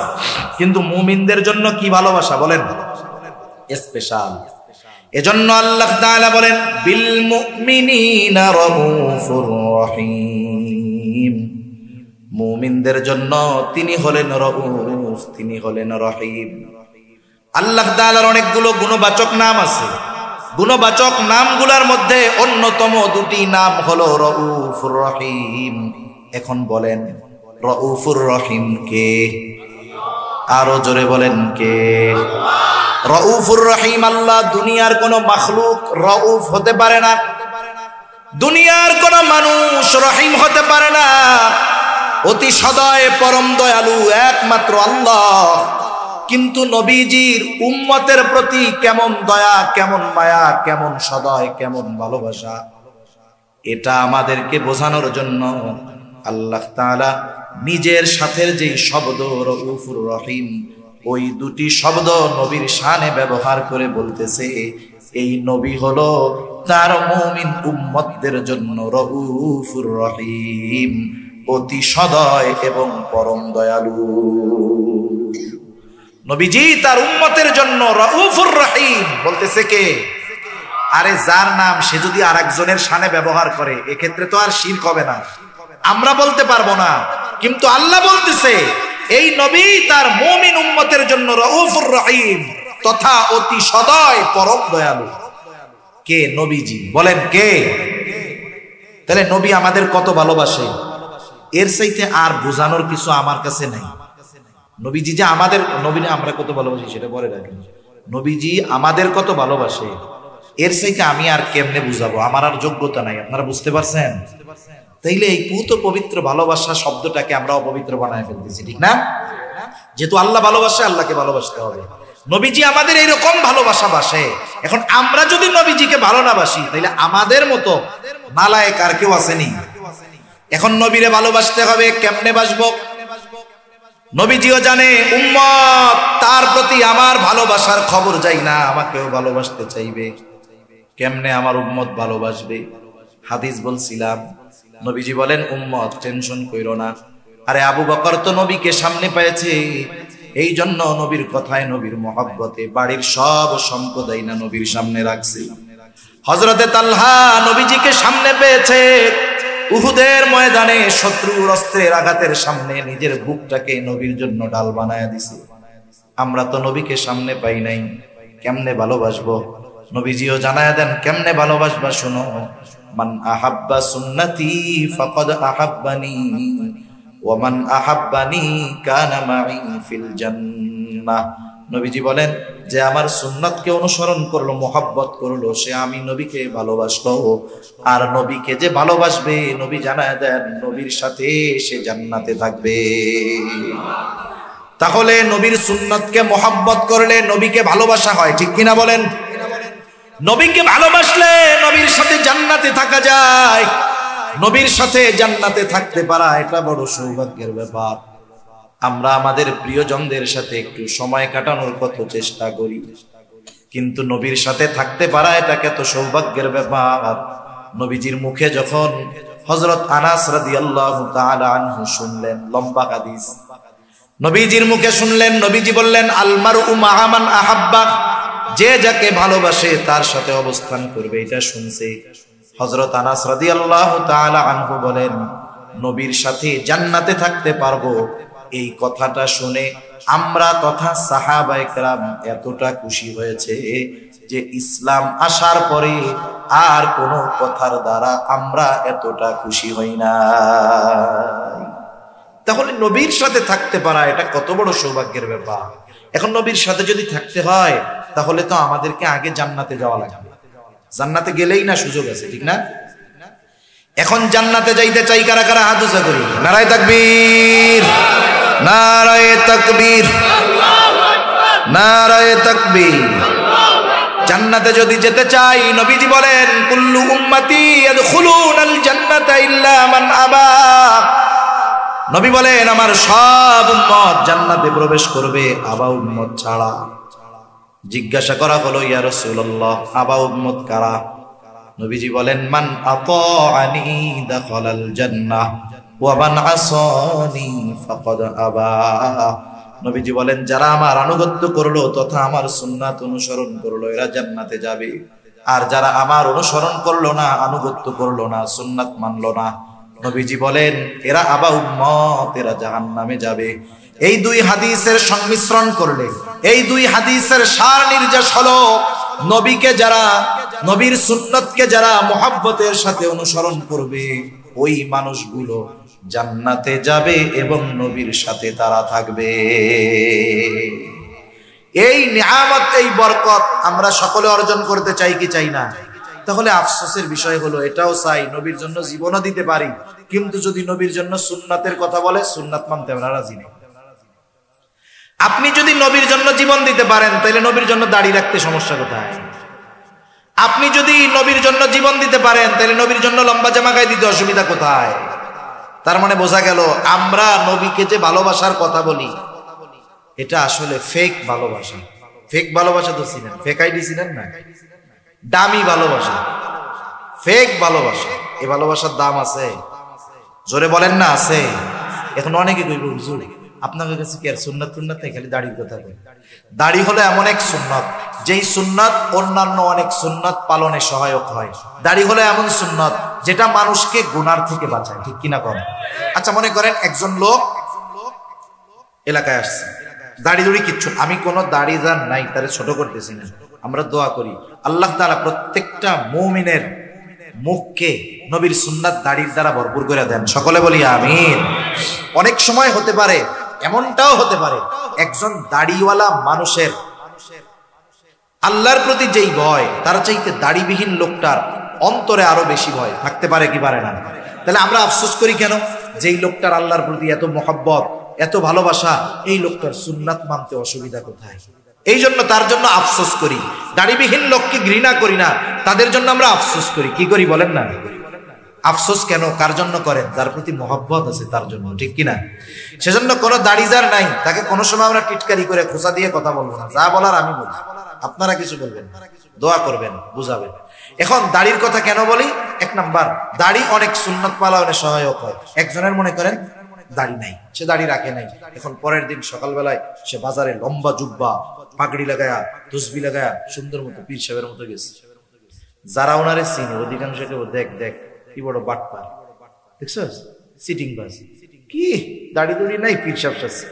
কিন্তু মুমিনদের জন্য কি ভালোবাসা বলেন? স্পেশাল। এজন্য আল্লাহ তাআলা বলেন বিল মুমিনিনা রাউফুর রহিম। মুমিনদের জন্য তিনি হলেন রাউফ, তিনি হলেন রহিম। আল্লাহ তাআলার অনেকগুলো গুণবাচক নাম আছে। গুণবাচক নামগুলোর মধ্যে অন্যতম দুটি নাম হলো রাউফুর রহিম। এখন বলেন রাউফুর রহিম কে? আরো জোরে বলেন কে? রাউফুর রহিম আল্লাহ। দুনিয়ার কোন মাখলুক রাউফ হতে পারে না, দুনিয়ার কোন মানুষ রহিম হতে পারে না। অতি সদয় পরম দয়ালু একমাত্র আল্লাহ। কিন্তু নবীজির উম্মতের প্রতি কেমন দয়া, কেমন মায়া, কেমন সদয়, কেমন ভালোবাসা, এটা আমাদেরকে বোঝানোর জন্য আল্লাহ তাআলা নিজের সাথে যেই শব্দ রাউফুর রহিম, ওই দুটি শব্দ নবীর শানে ব্যবহার করে বলতেছে এই নবী হলো তার মুমিন উম্মতদের জন্য রাউফুর রহিম, অতি সদয় এবং পরম দয়ালু। নবীজি তার উম্মতের জন্য রাউফুর রহিম বলতেছে কে? আরে যার নাম সে যদি আরেকজনের শানে ব্যবহার করে এক্ষেত্রে তো আর শিরক হবে না, আমরা বলতে পারবো না। কিন্তু আল্লাহ বলতেছে এই নবী তার মুমিন উম্মতের জন্য রাউফুর রহিম তথা অতি সদয় পরম দয়ালু। কে? নবীজি। বলেন কে? তাহলে নবী আমাদের কত ভালোবাসে, এর চাইতে আর বোঝানোর কিছু আমার কাছে নাই। নবীজি যে আমাদের, নবী আমরা কত ভালোবাসি সেটা পরে রাখেন। নবীজি আমাদের কত ভালোবাসে এর চাইতে আমি আর কেমনে বুঝাবো? আমার আর যোগ্যতা নাই। আপনারা বুঝতে পারছেন? তাইলে এই পুত পবিত্র ভালোবাসা শব্দটাকে আমরা অপবিত্র বানায় ফেলতেছি, ঠিক না? যেহেতু আল্লাহ ভালোবাসে, আল্লাহকে ভালোবাসতে হবে। নবীজি আমাদের এইরকম ভালোবাসা বাসে। এখন আমরা যদি নবীজিকে ভালো না বাসি তাইলে আমাদের মতো নালায়েক আর কেউ আসেনি। এখন নবীরে ভালোবাসতে হবে। কেমনে বাসবো? নবীজিও জানে উম্মত তার প্রতি আমার ভালোবাসার খবর যাই না, আমাকেও ভালোবাসতে চাইবে। কেমনে আমার উম্মত ভালোবাসবে? হাদিস বলছিলাম, নবীজি বলেন উম্মত টেনশন কইরো না। আরে আবু বকর তো নবীকে সামনে পেয়েছে, এই জন্য নবীর কথায়, নবীর মহব্বতে বাড়ির সব সম্পদ না নবীর সামনে রাখছে। হযরতে তালহা নবীজিকে সামনে পেয়েছে, উহুদের ময়দানে শত্রুর অস্ত্রের আঘাতের সামনে নিজের বুকটাকে নবীর জন্য ডাল বানায় দিছে। আমরা তো নবীকে সামনে পাই নাই, কেমনে ভালোবাসবো? নবীজিও জানায় দেন কেমনে ভালোবাসবা। শুনো, মান আহাব্বা সুন্নতি ফাকাদ আহাব্বানি ওয়া মান আহাব্বানি কানা মাই ফিল জান্নাহ। নবীজি বলেন যে আমার সুন্নতকে অনুসরণ করলো, মোহাব্বত করলো, সে আমি নবীকে ভালোবাসলো। আর নবীকে যে ভালোবাসবে, নবী জানায় দেন নবীর সাথে সে জান্নাতে থাকবে। তাহলে নবীর সুন্নতকে মোহাব্বত করলে নবীকে ভালোবাসা হয়, ঠিক কিনা বলেন? নবীকে ভালোবাসলে নবীর সাথে জান্নাতে থাকা যায়। নবীর সাথে জান্নাতে থাকতে পারা এটা বড় সৌভাগ্যের ব্যাপার। আমরা আমাদের প্রিয়জনদের সাথে একটু সময় কাটানোর কত চেষ্টা করি, কিন্তু নবীর সাথে থাকতে পারা এটা কত সৌভাগ্যের ব্যাপার। নবীজির মুখে যখন হযরত আনাস রাদিয়াল্লাহু তাআলা আনহু শুনলেন, লম্বা হাদিস, নবীজির মুখে শুনলেন, নবীজি বললেন আল মারউ মা'a মান আহাব্বা, যে যাকে ভালোবাসে তার সাথে অবস্থান করবে। এটা শুনছে হযরত আনাস রাদিয়াল্লাহু তাআলা আনহু বলেন নবীর সাথে জান্নাতে থাকতে পারবো। এই কথাটা শুনে আমরা তথা সাহাবায়ে কেরাম এতটা খুশি হয়েছে যে ইসলাম আসার পরে আর কোনো কথার দ্বারা আমরা এতটা খুশি হই না। তাহলে নবীর সাথে থাকতে পারা এটা কত বড় সৌভাগ্যের ব্যাপার। এখন নবীর সাথে যদি থাকতে হয় তাহলে তো আমাদেরকে আগে জান্নাতে যাওয়া লাগবে। জান্নাতে গেলেই না সুযোগ আছে, ঠিক না? এখন জান্নাতে যাইতে চাই কারা কারা? হাত উঁচা করি। নারায়ে তাকবীর, নারায়ে তাকবীর, নারায়ে তাকবীর। জান্নাতে যদি যেতে চাই, নবীজি বলেন কুল্লু উম্মতি ইয়াদখুলুনাল জান্নাতা ইল্লা মান আবা। নবী বলেন আমার সব উম্মত জান্নাতে প্রবেশ করবে, আবা উম্মত ছাড়া। জিজ্ঞাসা করা হলো ইয়া রাসূলুল্লাহ, আবা উম্মত কারা? নবীজি বলেন মান আতাআনি দাখালাল জান্নাহ ওয়া মান আসানি ফাকাদ আবা। নবীজি বলেন যারা আমার আনুগত্য করলো তথা আমার সুন্নাত অনুসরণ করলো এরা জান্নাতে যাবে, আর যারা আমার অনুসরণ করলো না, আনুগত্য করলো না, সুন্নাত মানলো না, নবীজি বলেন এরা আবা উম্মত, এরা জাহান্নামে যাবে। এই দুই হাদিসের সংমিশ্রণ করলে, এই দুই হাদিসের সার নির্যাস হলো নবীকে যারা, নবীর সুন্নতকে যারা মুহাব্বতের সাথে অনুসরণ করবে ওই মানুষগুলো জান্নাতে যাবে এবং নবীর সাথে তারা থাকবে। এই নিয়ামত, এই বরকত আমরা সকলে অর্জন করতে চাই কি চাই না? তাহলে আফসোসের বিষয় হলো এটাও চাই নবীর জন্য জীবনও দিতে পারি, কিন্তু যদি নবীর জন্য সুন্নাতের কথা বলে সুন্নাত মানতে আমরা রাজি নেই। আপনি যদি নবীর জন্য জীবন দিতে পারেন তাহলে নবীর জন্য দাড়ি রাখতে সমস্যা কোথায়? আপনি যদি নবীর জন্য জীবন দিতে পারেন তাহলে নবীর জন্য লম্বা জামা গায়ে দিতে অসুবিধা কোথায়? তার মানে বোঝা গেল আমরা নবীকে যে ভালোবাসার কথা বলি এটা আসলে ফেক ভালোবাসা। ফেক ভালোবাসা তো চিনেন, ফেক আইডি চিনেন না? দামি ভালোবাসা, ফেক ভালোবাসা। এই ভালোবাসার দাম আছে? জোরে বলেন না আছে? এখন অনেকে কইব হুজুর আপনাদের কাছে কি আর সুন্নাত টুন্নাত নাই, খালি দাড়ির কথা কই। দাড়ি হলো এমন এক সুন্নাত যেই সুন্নাত অন্যান্য অনেক সুন্নাত পালনে সহায়ক হয়। দাড়ি হলো এমন সুন্নাত যেটা মানুষকে গুনার থেকে বাঁচায়, ঠিক কিনা কম? আচ্ছা মনে করেন একজন লোক এলাকায় আসছে, দাড়ি দুড়ি কিচ্ছু, আমি কোনো দাড়ি যার নাই তারে ছোট করতেছি না, আমরা দোয়া করি আল্লাহ তাআলা প্রত্যেকটা মুমিনের মুখকে নবীর সুন্নাত দাড়ির দ্বারা ভরপুর করে দেন, সকলে বলি আমিন। অনেক সময় হতে পারে, এমনটাও হতে পারে একজন দাড়িওয়ালা মানুষের আল্লাহর প্রতি যেই ভয় তার চাইতে দাড়িবিহীন লোকটার অন্তরে আরো বেশি ভয় থাকতে পারে কি পারে না? তাহলে আমরা আফসোস করি কেন? যেই লোকটার আল্লাহর প্রতি এত মহব্বত, এত ভালোবাসা, এই লোকটার সুন্নাত মানতে অসুবিধা কোথায়? এই জন্য তার জন্য আফসোস করি। দাড়িবিহীন লোককে ঘৃণা করি না, তাদের জন্য আমরা আফসোস করি। কি করি বলেন না? আফসোস কেন? কার জন্য করেন? যার প্রতি মহব্বত আছে তার জন্য, ঠিক কিনা? সেজন্য কোনো দাড়ি যার নাই তাকে কোনো সময় আমরা টিটকারি করে খোঁচা দিয়ে কথা বলবো না, যা বলার আমি বলি, আপনারা কিছু বলবেন, দোয়া করবেন, বুঝাবেন। এখন দাড়ির কথা কেন বলি? এক নাম্বার, দাড়ি অনেক সুন্নাত পালনে সহায়ক হয়। একজনের মনে করেন দাড়ি নাই, সে দাড়ি রাখে নাই, এখন পরের দিন সকালবেলায় সে বাজারে লম্বা জুব্বা পাগড়ি লাগায়া তসবি লাগায়া সুন্দর মতো পীর সাহেবের মতো গেছে। যারা ওনারে চিনি অধিকাংশকে দেখ দেখ কি বড় বাটপার, দেখছস সিটিং বাস, কি দাড়ি দুড়ি নাই, পীর সাহেব সাজছে,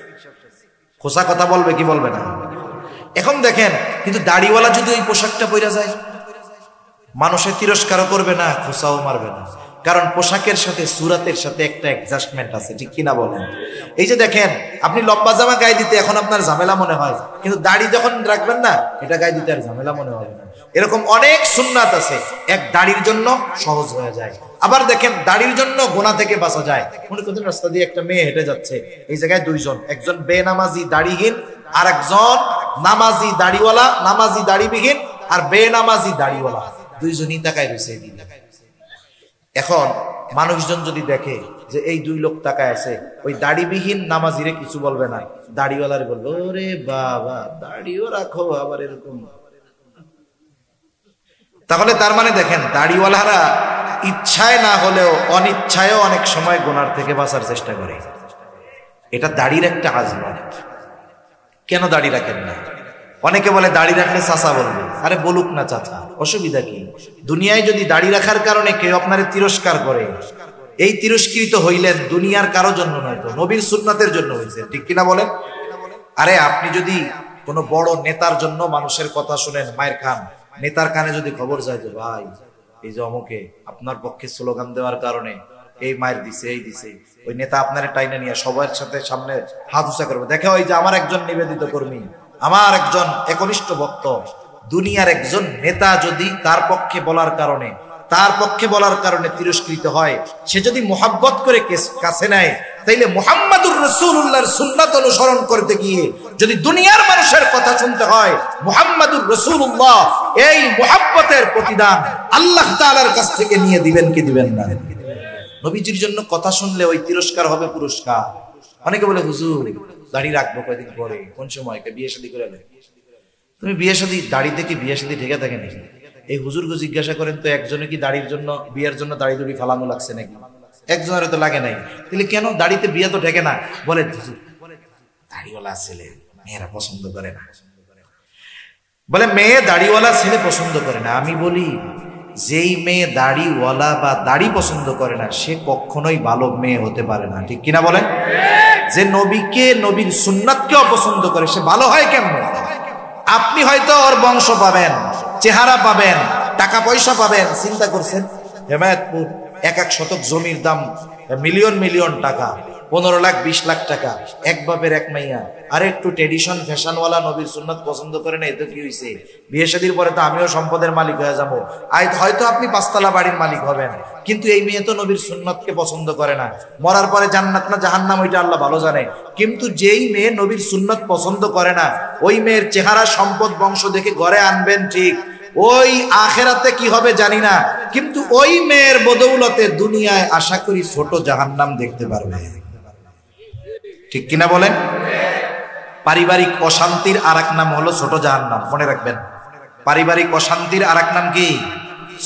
খোসা কথা বলবে কি বলবে না? এখন দেখেন, কিন্তু দাড়িওয়ালা যদি ওই পোশাকটা পইরা যায় মানুষের তিরস্কারও করবে না, খোসাও মারবে না, কারণ পোশাকের সাথে সুরাতের সাথে একটা অ্যাডজাস্টমেন্ট আছে, ঠিক কিনা বলেন? এই যে দেখেন আপনি লম্বা জামা গায়ে দিতে এখন আপনার ঝামেলা মনে হয়, কিন্তু দাড়ি যখন রাখবেন না এটা গায়ে দিতে আর ঝামেলা মনে হবে না। এরকম অনেক সুন্নাত আছে, এক দাড়ির জন্য সহজ হয়ে যায়। আবার দেখেন দাড়ির জন্য গুনাহ থেকে বাঁচা যায়। মনে করেন রাস্তা দিয়ে একটা মেয়ে হেঁটে যাচ্ছে, এই জায়গায় দুইজন, একজন বেনামাজি দাড়িহীন আর একজন নামাজি দাড়িওয়ালা, নামাজি দাড়িবিহীন আর বেনামাজি দাড়িওয়ালা, দুইজনই তাকায় রয়েছে। এখন মানুষজন যদি দেখে যে এই দুই লোক তাকায় আছে, ওই দাড়িবিহীন নামাজিরে কিছু বলবে না, দাড়িওয়ালারে বলবো ওরে বাবা দাড়িও রাখো আবার এরকম। তাহলে তার মানে দেখেন দাড়িওয়ালারা ইচ্ছায় না হলেও অনিচ্ছায়ও অনেক সময় গুনার থেকে বাঁচার চেষ্টা করে। এটা দাড়ির একটা আজমত। কেন দাড়ি রাখেন না? অনেকে বলে দাড়ি রাখলে চাচা বলবে, আরে বলুক না চাচা, অসুবিধা কি? দুনিয়ায় যদি দাড়ি রাখার কারণে কেউ আপনারে তিরস্কার করে, এই তিরস্কৃত হইলেন দুনিয়ার কারো জন্য নয়, তো নবীর সুন্নাতের জন্য হয়েছে, ঠিক কিনা বলেন? আরে আপনি যদি কোনো বড় নেতার জন্য মানুষের কথা শুনেন, মায়ের খান, নেতার কানে যদি খবর যায় যে ভাই এই যে অমুকে আপনার পক্ষে স্লোগান দেওয়ার কারণে এই মায়ের দিছে, এই দিছে, ওই নেতা আপনার টাইনে নিয়ে সবার সাথে সামনে হাত উঁচা করবে, দেখে ওই যে আমার একজন নিবেদিত কর্মী, আমার একজন একনিষ্ঠ ভক্ত, দুনিয়ার একজন নেতা যদি তার পক্ষে বলার কারণে তার পক্ষে বলার কারণে তিরস্কৃত হয়, সে যদি মুহাব্বত করে কাছে নেয়, তাইলে মুহাম্মাদুর রাসূলুল্লাহর সুন্নাত অনুসরণ করতে গিয়ে যদি দুনিয়ার মানুষের কথা শুনতে হয়, মুহাম্মাদুর রাসূলুল্লাহ এই মুহাব্বতের প্রতিদান আল্লাহ তাআলার কাছ থেকে নিয়ে দিবেন কি দিবেন না? নবীজির জন্য কথা শুনলে ওই তিরস্কার হবে পুরস্কার। অনেকে বলে হুজুর দাড়ি রাখবো কয়দিন পরে, কোন সময়? বিয়ে শাদী করে নেয়। তুমি বিয়ে শাদী দাড়ি থেকে বিয়ে শাদী ঠেকে থাকে নাকি? এই হুজুরকে জিজ্ঞাসা করেন তো, একজনে কি দাড়ির জন্য বিয়ের জন্য দাড়ি দুড়ি ফালানো লাগছে নাকি? একজনের তো লাগে নাই। তাহলে কেন দাড়িতে বিয়ে তো ঠেকে না? বলে হুজুর দাড়িওয়ালা ছেলে মেয়েরা পছন্দ করে না। বলে মেয়ে দাড়িওয়ালা ছেলে পছন্দ করে না। আমি বলি যেই মেয়ে দাড়িওয়ালা বা দাড়ি পছন্দ করে না সে কখনোই ভালো মেয়ে হতে পারে না, ঠিক কিনা বলেন? যে নবীকে নবীর সুন্নাতকে অপছন্দ করে সে ভালো হয় কেমন? আপনি হয়তো ওর বংশ পাবেন, চেহারা পাবেন, টাকা পয়সা পাবেন। চিন্তা করছেন হেমায়েতপুর 1 শতক জমির দাম মিলিয়ন মিলিয়ন টাকা, 15 লাখ 20 লাখ টাকা, এক বাপের এক মাইয়া, আর একটু ট্রেডিশন ফ্যাশনওয়ালা নবীর সুন্নাত পছন্দ করে না, এতে কি হয়েছে? বিয়ে শাদীর পরে তো আমিও সম্পদের মালিক হয়ে যাবো, হয়তো আপনি 5 তলা বাড়ির মালিক হবেন, কিন্তু এই মেয়ে তো নবীর সুন্নাতকে পছন্দ করে না। মরার পরে জান্নাত না জাহান্নাম ওইটা আল্লাহ ভালো জানে। কিন্তু যেই মেয়ে নবীর সুন্নাত পছন্দ করে না, ওই মেয়ের চেহারা সম্পদ বংশ দেখে ঘরে আনবেন ঠিক, ওই আখেরাতে কি হবে জানি না, কিন্তু ওই মেয়ের বদৌলতে দুনিয়ায় আশা করি ছোট জাহান্নাম দেখতে পারবে, ঠিক কিনা বলেন? পারিবারিক অশান্তির আরেক নাম হলো ছোট জাহান্নাম, মনে রাখবেন। পারিবারিক অশান্তির আরেক নাম কি?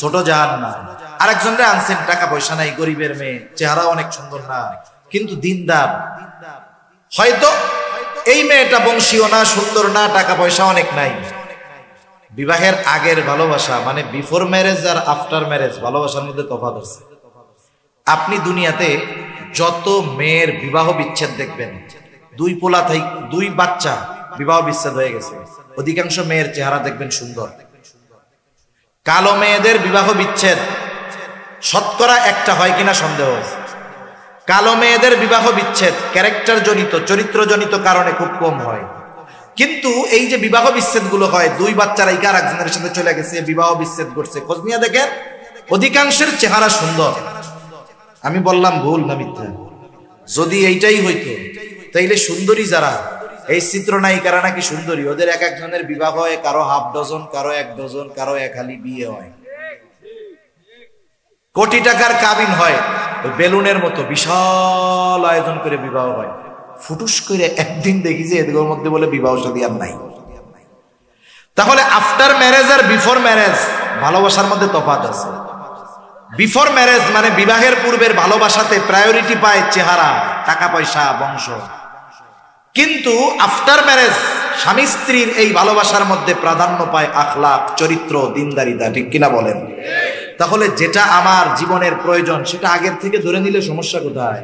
ছোট জাহান্নাম। আরেকজনরে আনছেন, টাকা পয়সা নাই, গরিবের মেয়ে, চেহারা অনেক সুন্দর না, কিন্তু দিনদার। হয়তো এই মেয়েটা বংশীয় না, সুন্দর না, টাকা পয়সা অনেক নাই। বিবাহের আগের ভালোবাসা মানে বিফোর ম্যারেজ আর আফটার ম্যারেজ ভালোবাসার মধ্যে তফাৎ আছে। আপনি দুনিয়াতে যত মেয়ের বিবাহ বিচ্ছেদ দেখবেন, 2 পোলা থেকে 2 বাচ্চা বিবাহ বিচ্ছেদ হয়ে গেছে, অধিকাংশ মেয়ের চেহারা দেখবেন সুন্দর। কালো মেয়েদের বিবাহ বিচ্ছেদ শতকরা 1টা হয় কিনা সন্দেহ আছে। কালো মেয়েদের বিবাহ বিচ্ছেদ ক্যারেক্টার জনিত, চরিত্র জনিত কারণে খুব কম হয়। কিন্তু এই যে বিবাহ বিচ্ছেদ গুলো হয়, 2 বাচ্চারা আর একজনের সাথে চলে গেছে, বিবাহ বিচ্ছেদ করছে, খোঁজ নিয়ে দেখেন অধিকাংশের চেহারা সুন্দর। আমি বললাম ভুল না মিথ্যা? যদি এইটাই হইতো তাইলে সুন্দরী যারা, এই চিত্রনায়িকারা নাকি সুন্দরী, ওদের এক একজনের বিবাহ হয়, কারো হাফ ডজন, কারো 1 ডজন, কারো 1 হালি বিয়ে হয়, কোটি টাকার কাবিন হয়, বেলুনের মতো বিশাল আয়োজন করে বিবাহ হয়। ফুটুস করে একদিন দেখি যে এদের মধ্যে বলে বিবাহ শাদী আর নাই। তাহলে আফটার ম্যারেজ আর বিফোর ম্যারেজ ভালোবাসার মধ্যে তফাৎ আছে। বিফোর ম্যারেজ মানে বিবাহের পূর্বের ভালোবাসাতে প্রায়োরিটি পায় চেহারা, টাকা পয়সা, বংশ। কিন্তু আফটার ম্যারেজ স্বামী স্ত্রীর এই ভালোবাসার মধ্যে প্রাধান্য পায় আখলাক, চরিত্র, দিনদারিতা, ঠিক কিনা বলেন? তাহলে যেটা আমার জীবনের প্রয়োজন সেটা আগের থেকে ধরে নিলে সমস্যা কোথায়?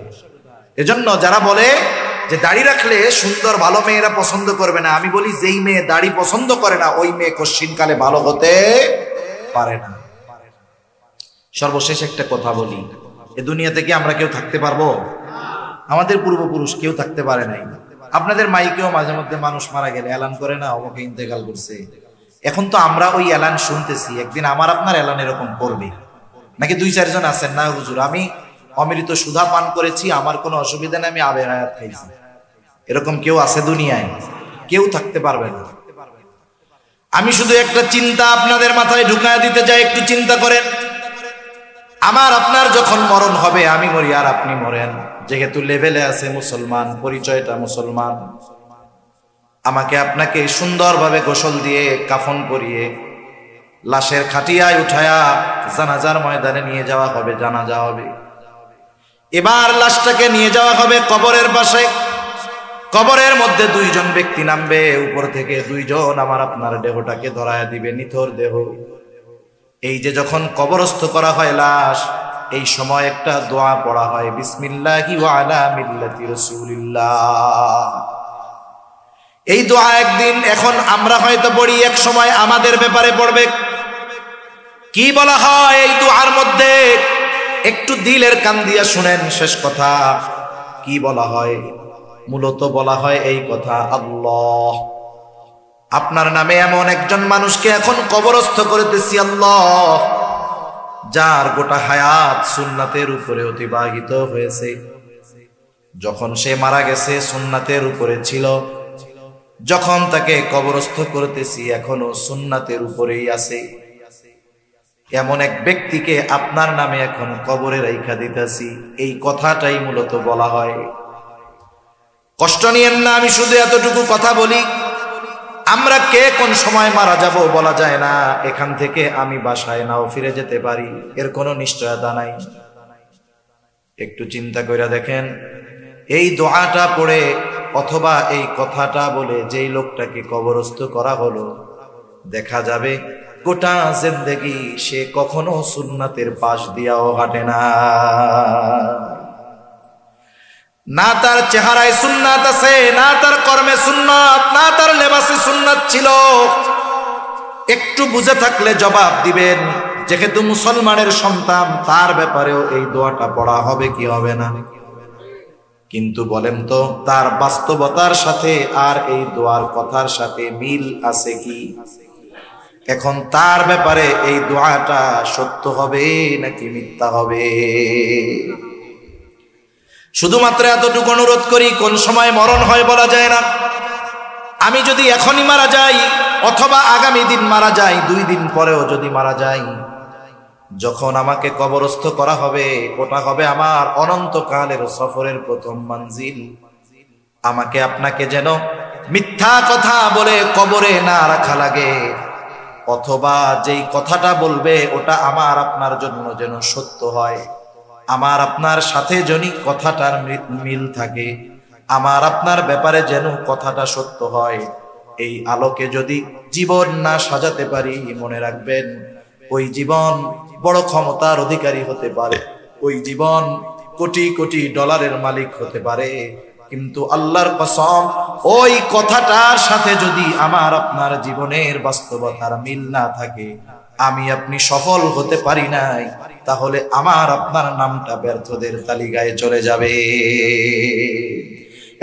এজন্য যারা বলে যে দাড়ি রাখলে সুন্দর ভালো মেয়েরা পছন্দ করবে না, আমি বলি যেই মেয়ে দাড়ি পছন্দ করে না ওই মেয়ে কশ্চিনকালে ভালো হতে পারে না। সর্বশেষ একটা কথা বলি, এ দুনিয়া থেকে আমরা কেউ থাকতে পারবো? আমাদের পূর্বপুরুষ কেউ থাকতে পারে নাই। আপনাদের মাইকেও মাঝে মধ্যে মানুষ মারা গেলে এলান করে না, অমুকে ইন্তেকাল করছে। এখন তো আমরা ওই এলান শুনতেছি, একদিন আমার আপনার এলান এরকম করবে নাকি? 2-4 জন আছেন না হুজুর আমি অমৃত সুধা পান করেছি, আমার কোনো অসুবিধা নেই, আমি আবে হায়াত খাইছি, এরকম কেউ আছে দুনিয়ায়? কেউ থাকতে পারবে না। আমি শুধু একটা চিন্তা আপনাদের মাথায় ঢুকায় দিতে চাই, একটু চিন্তা করেন। আমার আপনার যখন মরণ হবে, আমি মরি আর আপনি মরেন, যেহেতু লেভেলে আছে মুসলমান, পরিচয়টা মুসলমান, আমাকে আপনাকে সুন্দরভাবে গোসল দিয়ে কাফন পরিয়ে লাশের খাটিয়ায় উঠায়া জানাজার ময়দানে নিয়ে যাওয়া হবে, জানাজা হবে। এবার লাশটাকে নিয়ে যাওয়া হবে কবরের পাশে। কবরের মধ্যে 2 জন ব্যক্তি নামবে, উপর থেকে 2 জন আমার আপনার দেহটাকে ধরায় দিবে, নিথর দেহ। এই যে যখন কবরস্থ করা হয় লাশ, এই সময় একটা দোয়া পড়া হয়, বিসমিল্লাহি ওয়া আলা মিল্লাতি রাসূলিল্লাহ। এই দোয়া একদিন এখন আমরা হয়তো পড়ি, এক সময় আমাদের ব্যাপারে পড়বে। কি বলা হয় এই দোয়ার মধ্যে? একটু দিলের কান দিয়া শুনেন শেষ কথা। কি বলা হয়? মূলত বলা হয় এই কথা, আল্লাহ আপনার নামে এমন একজন মানুষকে এখন কবরস্থ করতেছি, আল্লাহ যার গোটা হায়াত সুন্নাতের উপরে অতিবাহিত হয়েছে, যখন সে মারা গেছে সুন্নাতের উপরে ছিল, যখন তাকে কবরস্থ করতেছি এখনো সুন্নাতের উপরেই আছে, এমন এক ব্যক্তিকে আপনার নামে এখন কবরে রাইখা দিতেছি, এই কথাটাই মূলত বলা হয়। কষ্ট নিয়েন না, আমি শুধু এতটুকু কথা বলি, আমরা কে কোন সময় মারা যাব বলা যায় না। এখান থেকে আমি বাসায় নাও ফিরে যেতে পারি, এর কোনো নিশ্চয়তা নাই। একটু চিন্তা করে দেখেন, এই দোয়াটা পড়ে অথবা এই কথাটা বলে যেই লোকটাকে কবরস্থ করা হলো, দেখা যাবে গোটা জিন্দেগি সে কখনো সুন্নাতের পাশ দিয়াও হাঁটে না। না তার চেহারায় সুন্নাত আছে, না তার কর্মে সুন্নাত, না তার লেবাসে সুন্নাত ছিল। একটু বুঝে থাকলে জবাব দিবেন, যেহেতু মুসলমানের সন্তান তার ব্যাপারেও এই দোয়াটা পড়া হবে কি হবে না? কিন্তু বলেন তো, তার বাস্তবতার সাথে আর এই দোয়ার কথার সাথে মিল আছে কি? এখন তার ব্যাপারে এই দোয়াটা সত্য হবে নাকি মিথ্যা হবে? শুধুমাত্র এতটুকু অনুরোধ করি, কোন সময় মরণ হয় বলা যায় না। আমি যদি এখনই মারা যাই অথবা আগামী দিন মারা যাই, 2 দিন পরেও যদি মারা যাই, যখন আমাকে কবরস্থ করা হবে ওটা হবে আমার অনন্তকালের সফরের প্রথম মঞ্জিল। আমাকে আপনাকে যেন মিথ্যা কথা বলে কবরে না রাখা লাগে, অথবা যেই কথাটা বলবে ওটা আমার আপনার জন্য যেন সত্য হয়, আমার আপনার সাথে যদি কথাটার মিল থাকে, আমার আপনার ব্যাপারে যেন কথাটা সত্য হয়। এই আলোকে যদি জীবন না সাজাতে পারি, মনে রাখবেন ওই জীবন বড় ক্ষমতার অধিকারী হতে পারে, ওই জীবন কোটি কোটি ডলারের মালিক হতে পারে, কিন্তু আল্লাহর কসম ওই কথাটার সাথে যদি আমার আপনার জীবনের বাস্তবতার মিল না থাকে, আমি আপনি সফল হতে পারি নাই, তাহলে আমার আপনার নামটা ব্যর্থদের তালিকায় চলে যাবে।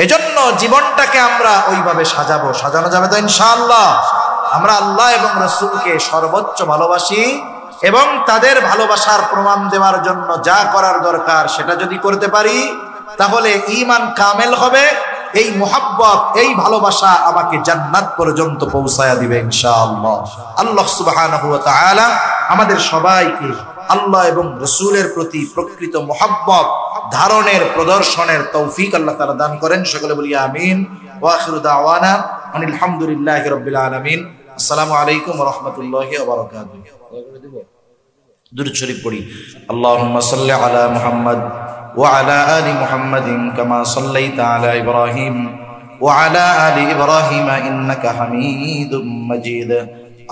এজন্য জীবনটাকে আমরা ওইভাবে সাজাবো। সাজানো যাবে তো ইনশাআল্লাহ? আমরা আল্লাহ এবং রাসূলকে সর্বোচ্চ ভালোবাসি এবং তাদের ভালোবাসার প্রমাণ দেওয়ার জন্য যা করার দরকার সেটা যদি করতে পারি, তাহলে ঈমান কামেল হবে। এই মুহাব্বত, এই ভালোবাসা আমাকে জান্নাত পর্যন্ত পৌঁছায়া দিবে ইনশাআল্লাহ। আল্লাহ সুবহানাহু ওয়া তাআলা আমাদের সবাইকে আল্লাহ এবং রাসূলের প্রতি প্রকৃত মুহাব্বত ধারণের প্রদর্শনের তৌফিক আল্লাহ তাআলা দান করেন। সকলে বলি আমিন। ওয়া আখিরু দাওয়ানা আনিল হামদুলিল্লাহি রাব্বিল আলামিন। আসসালামু আলাইকুম ওয়া রাহমাতুল্লাহি ওয়া বারাকাতুহু। দুরূদ শরীফ পড়ি। আল্লাহুম্মা সাল্লি আলা মুহাম্মদ ওয়া আলা আলি মুহাম্মাদিন কামা সাল্লাইতা আলা ইব্রাহিম ওয়া আলা আলি ইব্রাহিম ইন্নাকা হামিদুম মাজিদ।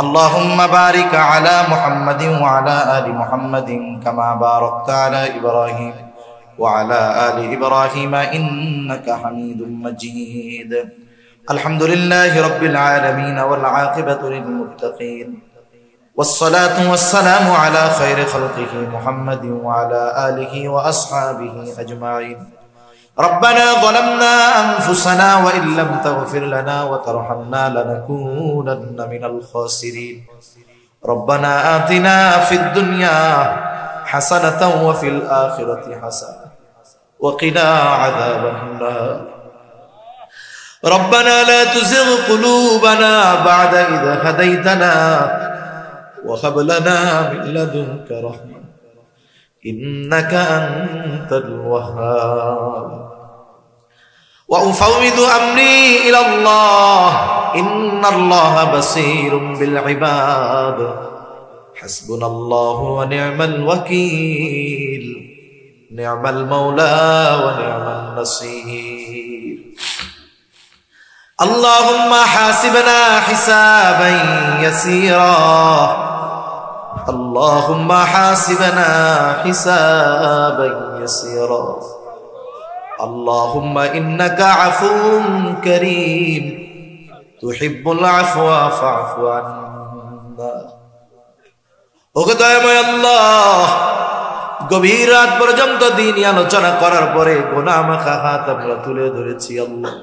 আল্লাহুম্মা বারিক আলা মুহাম্মাদিন ওয়া আলা আলি মুহাম্মাদিন কামা বারাকতা আলা ইব্রাহিম ওয়া আলা আলি ইব্রাহিম ইন্নাকা হামিদুম মাজিদ। আলহামদুলিল্লাহি রাব্বিল আলামিন ওয়াল আকিবাতু লিল মুত্তাকিন। والصلاة والسلام على خير خلقه محمد وعلى آله وأصحابه أجمعين. ربنا ظلمنا أنفسنا وإن لم تغفر لنا وترحمنا لنكونن من الخاسرين. ربنا آتنا في الدنيا حسنة وفي الآخرة حسنة وقنا عذاب النار. ربنا لا تزغ قلوبنا بعد إذ هديتنا وهب لنا من لدنك رحمة إنك أنت الوهاب. وأفوض أمري إلى الله إن الله بصير بالعباد. حسبنا الله ونعم الوكيل نعم المولى ونعم النصير. اللهم حاسبنا حسابا يسيرا. اللهم حاسبنا حسابا يسيرا. اللهم إنك عفو كريم تحب العفو فاعف عنا. ওগদয়ময় আল্লাহ, গভীর রাত পর্যন্ত দিন আলোচনা করার পরে গুনাহ মাখা হাত আমরা তুলে ধরেছি। আল্লাহ,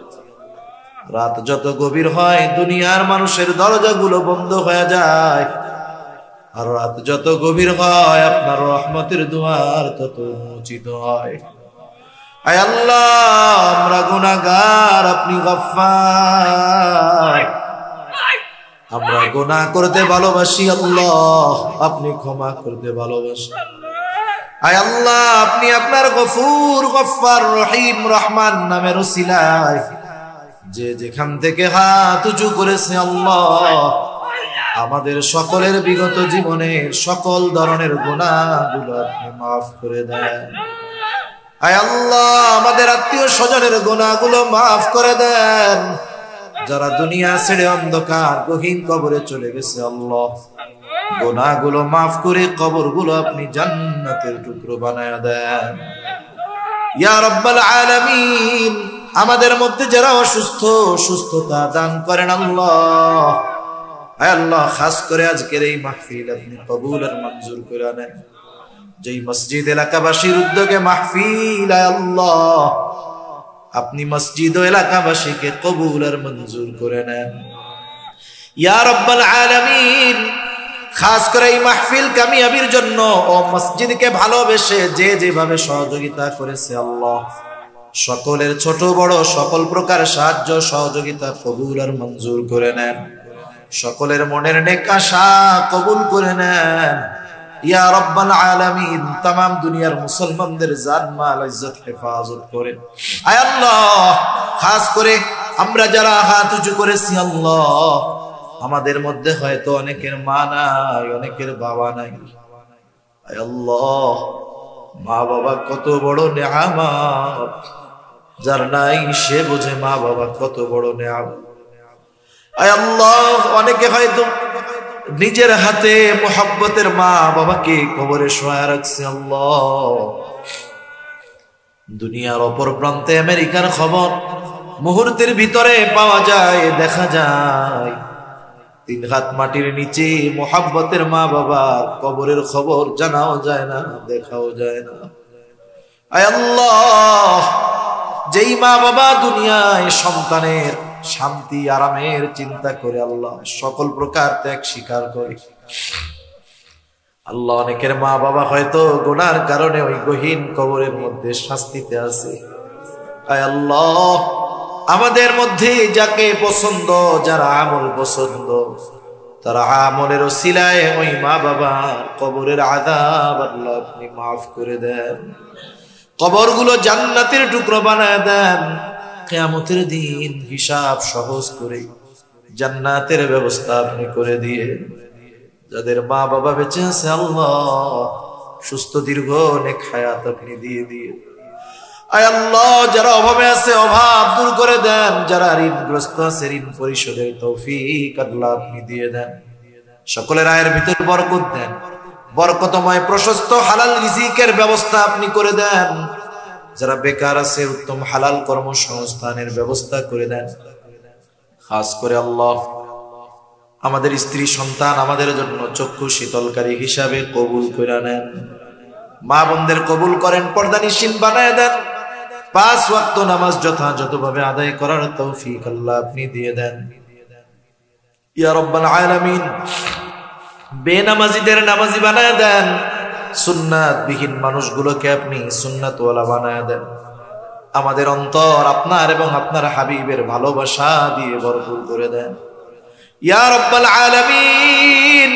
রাত যত গভীর হয় দুনিয়ার মানুষের দরজাগুলো বন্ধ হয়ে যায়, আর রাত যত গভীর হয় আপনার রহমতের দুয়ার তত উন্মোচিত হয়। আয় আল্লাহ, আমরা গুনাহগার, আপনি গফফার। আমরা গুনাহ করতে ভালোবাসি আল্লাহ, আপনি ক্ষমা করতে ভালোবাসেন। আয় আল্লাহ, আপনি আপনার গফুর, গফফার, রহিম, রহমান নামের ওসিলায় যে যেখান থেকে হাত উঁচু করেছে আল্লাহ, আমাদের সকলের বিগত জীবনের সকল ধরনের গুনাহগুলো আপনি মাফ করে দেন। আয় আল্লাহ, আমাদের আত্মীয় স্বজনের গুনাহগুলো মাফ করে দেন। যারা দুনিয়া ছেড়ে অন্ধকার গহীন কবরে চলে গেছে আল্লাহ, গুনাহগুলো মাফ করে কবরগুলো আপনি জান্নাতের টুকরো বানায়া দেন ইয়া রাব্বাল আলামিন। আমাদের মধ্যে যারা অসুস্থ, সুস্থতা দান করেন আল্লাহ। আয় আল্লাহ, খাস করে আজকের এই মাহফিল আপনি কবুল আর মঞ্জুর করে নেন। যেই মসজিদ এলাকাবাসীর উদ্যোগে মাহফিল, আয় আল্লাহ আপনি মসজিদ ও এলাকাবাসীকে কবুল আর মঞ্জুর করে নেন ইয়া রাব্বাল আলামিন। খাস করে এই মাহফিল কামিয়াবির জন্য ও মসজিদকে ভালোবেসে যে যেভাবে সহযোগিতা করেছে আল্লাহ, সকলের ছোট বড় সকল প্রকার সাহায্য সহযোগিতা কবুল আর মঞ্জুর করে নেন। সকলের মনের নেক আশা কবুল করে নেন ইয়া রাব্বাল আলামিন। तमाम দুনিয়ার মুসলমানদের জান মাল ইজ্জত হেফাজত করেন আয় আল্লাহ। খাস করে আমরা যারা হাত উঁচু করেছি আল্লাহ, আমাদের মধ্যে হয়তো অনেকের মা নাই, অনেকের বাবা নাই। আয় আল্লাহ, মা বাবা কত বড় নেয়ামত, যার নাই সে বোঝে মা বাবা কত বড় নেয়ামত। আয় আল্লাহ, অনেকে হয়তো নিজের হাতে মোহাব্বতের মা বাবাকে কবরে শোয়া রাখছে আল্লাহ। দুনিয়ার অপর প্রান্তে আমেরিকার খবর মুহূর্তের ভিতরে পাওয়া যায়, দেখা যায়। 3 হাত মাটির নিচে মোহাব্বতের মা বাবার কবরের খবর জানাও যায় না, দেখাও যায় না। আয় আল্লাহ, যেই মা বাবা দুনিয়ায় সন্তানের শান্তি আরামের চিন্তা করে আল্লাহ সকল প্রকার ত্যাগ স্বীকার করে আল্লাহ, অনেকের মা বাবা হয়তো গুনার কারণে ওই গহীন কবরের মধ্যে শাস্তিতে আছে। আয় আল্লাহ, আমাদের মধ্যে যাকে পছন্দ, যারা আমল পছন্দ, তারা আমলের ওসিলায় ওই মা বাবা কবরের আযাব আল্লাহ আপনি মাফ করে দেন। কবরগুলো জান্নাতের টুকরো বানায় দেন। কিয়ামতের দিন হিসাব সহজ করে জান্নাতের ব্যবস্থা আপনি করে দিয়ে, যাদের মা বাবা বেঁচে আছে আল্লাহ সুস্থ দীর্ঘ নেক হায়াত আপনি দিয়ে দিয়ে। আয় আল্লাহ, যারা অভাবে আছে অভাব দূর করে দেন, যারা ঋণগ্রস্ত আছে ঋণ পরিশোধের তৌফিক আল্লাহ আপনি দিয়ে দেন। সকলের আয়ের ভিতর বরকত দেন, বরকতময় প্রশস্ত হালাল রিজিকের ব্যবস্থা আপনি করে দেন। যারা বেকার আছে উত্তম হালাল কর্মসংস্থানের ব্যবস্থা করে দেন। খাস করে আল্লাহ, আমাদের স্ত্রী সন্তান আমাদের জন্য চক্ষু শীতলকারী হিসাবে কবুল করে নেন। মা বোনদের কবুল করেন, পর্দানিশীন বানায় দেন। 5 ওয়াক্ত নামাজ যথাযথভাবে আদায় করার তৌফিক আল্লাহ আপনি দিয়ে দেন ইয়া রাব্বাল আলামিন। বেনামাজিদের নামাজি বানায় দেন, সুন্নাত বিহীন মানুষগুলোকে আপনি সুন্নাতওয়ালা বানায় দেন। আমাদের অন্তর আপনার এবং আপনার হাবিবের ভালোবাসা দিয়ে ভরপুর করে দেন ইয়া রাব্বাল আলামিন।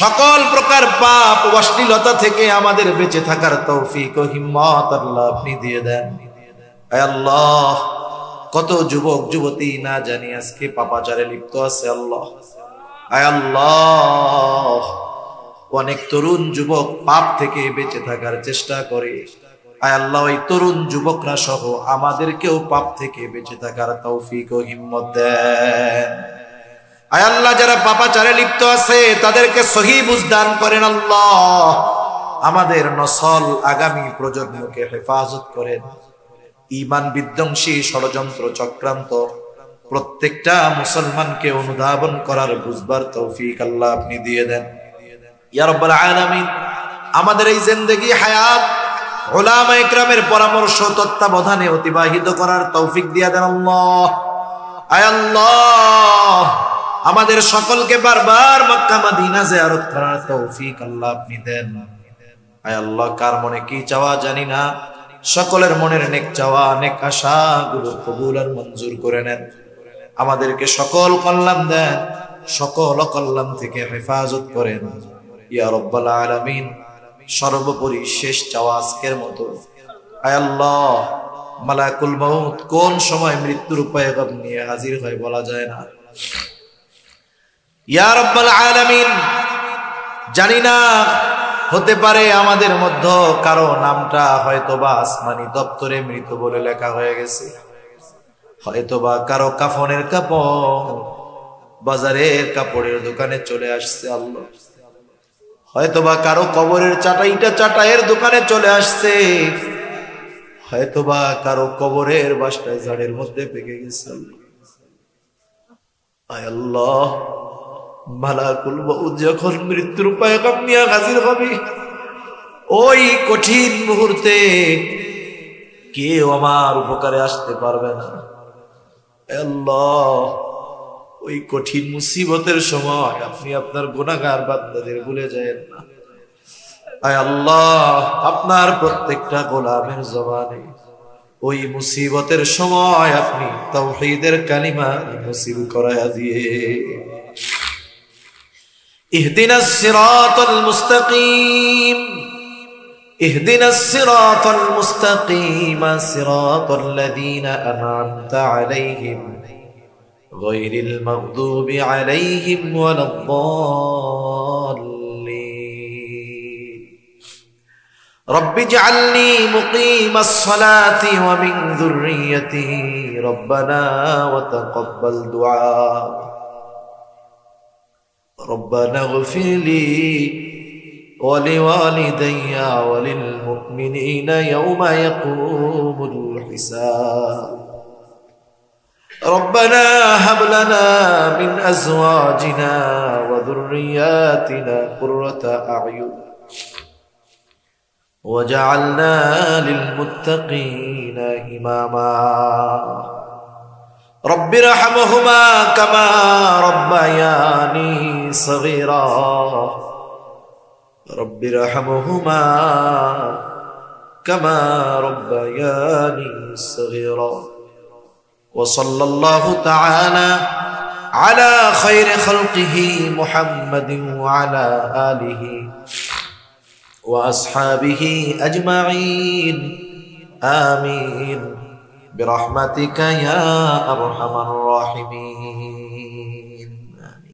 সকল প্রকার পাপ ও অশ্লীলতা থেকে আমাদের বেঁচে থাকার তৌফিক ও হিম্মত আল্লাহ আপনি দিয়ে দেন। আয় আল্লাহ, কত যুবক যুবতী না জানি আজকে পাপাচারে লিপ্ত আছে আল্লাহ। আয় আল্লাহ, অনেক তরুণ যুবক পাপ থেকে বেঁচে থাকার চেষ্টা করে। আয় আল্লাহ, ওই তরুণ যুবকরা সহ আমাদেরকেও পাপ থেকে বেঁচে থাকার তৌফিক ও হিম্মত দেন। আয় আল্লাহ, যারা পাপাচারে লিপ্ত আছে তাদেরকে সহি বুঝ দান করেন আল্লাহ। আমাদের নসল আগামী প্রজন্মকে হেফাজত করেন। ঈমান বিধ্বংসী ষড়যন্ত্র চক্রান্ত প্রত্যেকটা মুসলমানকে অনুধাবন করার বুঝবার তৌফিক আল্লাহ আপনি দিয়ে দেন ইয়া রাব্বাল আলামিন। আমাদের এই জিন্দেগি হায়াত উলামা ইকরামের পরামর্শ তত্ত্বাবধানে অতিবাহিত করার তৌফিক দিয়ে দেন আল্লাহ। আয় আল্লাহ, আমাদের সকলকে বারবার মক্কা মদিনা জিয়ারত করার তৌফিক আল্লাহ আপনি দেন। আয় আল্লাহ, কার মনে কি চাওয়া জানি না, সকলের মনের নেক চাওয়া নেক আশা গুলো কবুল আর মঞ্জুর করে নেন। আমাদেরকে সকল কল্যাণ দেন, সকল অকল্যাণ থেকে হেফাজত করেন ইয়া রাব্বাল আলামিন। সর্বোপরি শেষ চাওয়া আজকের মতো, আয় আল্লাহ, মালাকুল মউত কোন সময় মৃত্যুর পয়গাম নিয়ে হাজির হয় বলা যায় না। ইয়া রাব্বাল আলামিন, জানি না, হতে পারে আমাদের মধ্যে কারো নামটা হয়তোবা আসমানি দপ্তরে মৃত বলে লেখা হয়ে গেছে, হয়তোবা কারো কাফনের কাপড় বাজারের কাপড়ের দোকানে চলে আসছে আল্লাহ, হয়তোবা কারো কবরের চাটাইটা চাটাইয়ের দোকানে চলে আসছে, হয়তোবা কারো কবরের বাসটায় ঝাড়ের মধ্যে পেকে গেছে। আয় আল্লাহ, মালাকুল মউত যখন মৃত্যুর পয়গাম নিয়ে হাজির হবে, ওই কঠিন মুহূর্তে কেউ আমার উপকারে আসতে পারবে না। আল্লাহ, ওই কঠিন মুসিবতের সময় আপনি আপনার গুনাহগার বান্দাদের ভুলে যায়েন না। আয় আল্লাহ, আপনার প্রত্যেকটা গোলামের জবানে ওই মুসিবতের সময় আপনি তাওহীদের কালিমা নসিব করায়া দিয়ে। ইহদিনাস সিরাতাল মুস্তাকিম, ইহদিনাস সিরাতাল মুস্তাকিম, সিরাতাল লাযীনা আন'আমতা আলাইহিম গায়রিল মাগদুবি আলাইহিম ওয়ালাদ-দাল্লিন। রব্বি ইজআলনি মুকিমাস সালাতি ওয়া মিন যুররিয়্যতি রব্বানা ওয়া তাকাব্বাল দুআ। ربنا اغفر لي ولوالدي وللمؤمنين يوم يقوم الحساب. ربنا هب لنا من أزواجنا وذرياتنا قرة أعين وجعلنا للمتقين إماما. رب ارحمهما كما ربياني صغيرا. رب ارحمهما كما ربياني صغيرا. وصلى الله تعالى على خير خلقه محمد وعلى آله وأصحابه أجمعين. آمين برحمتك يا أرحم الراحمين.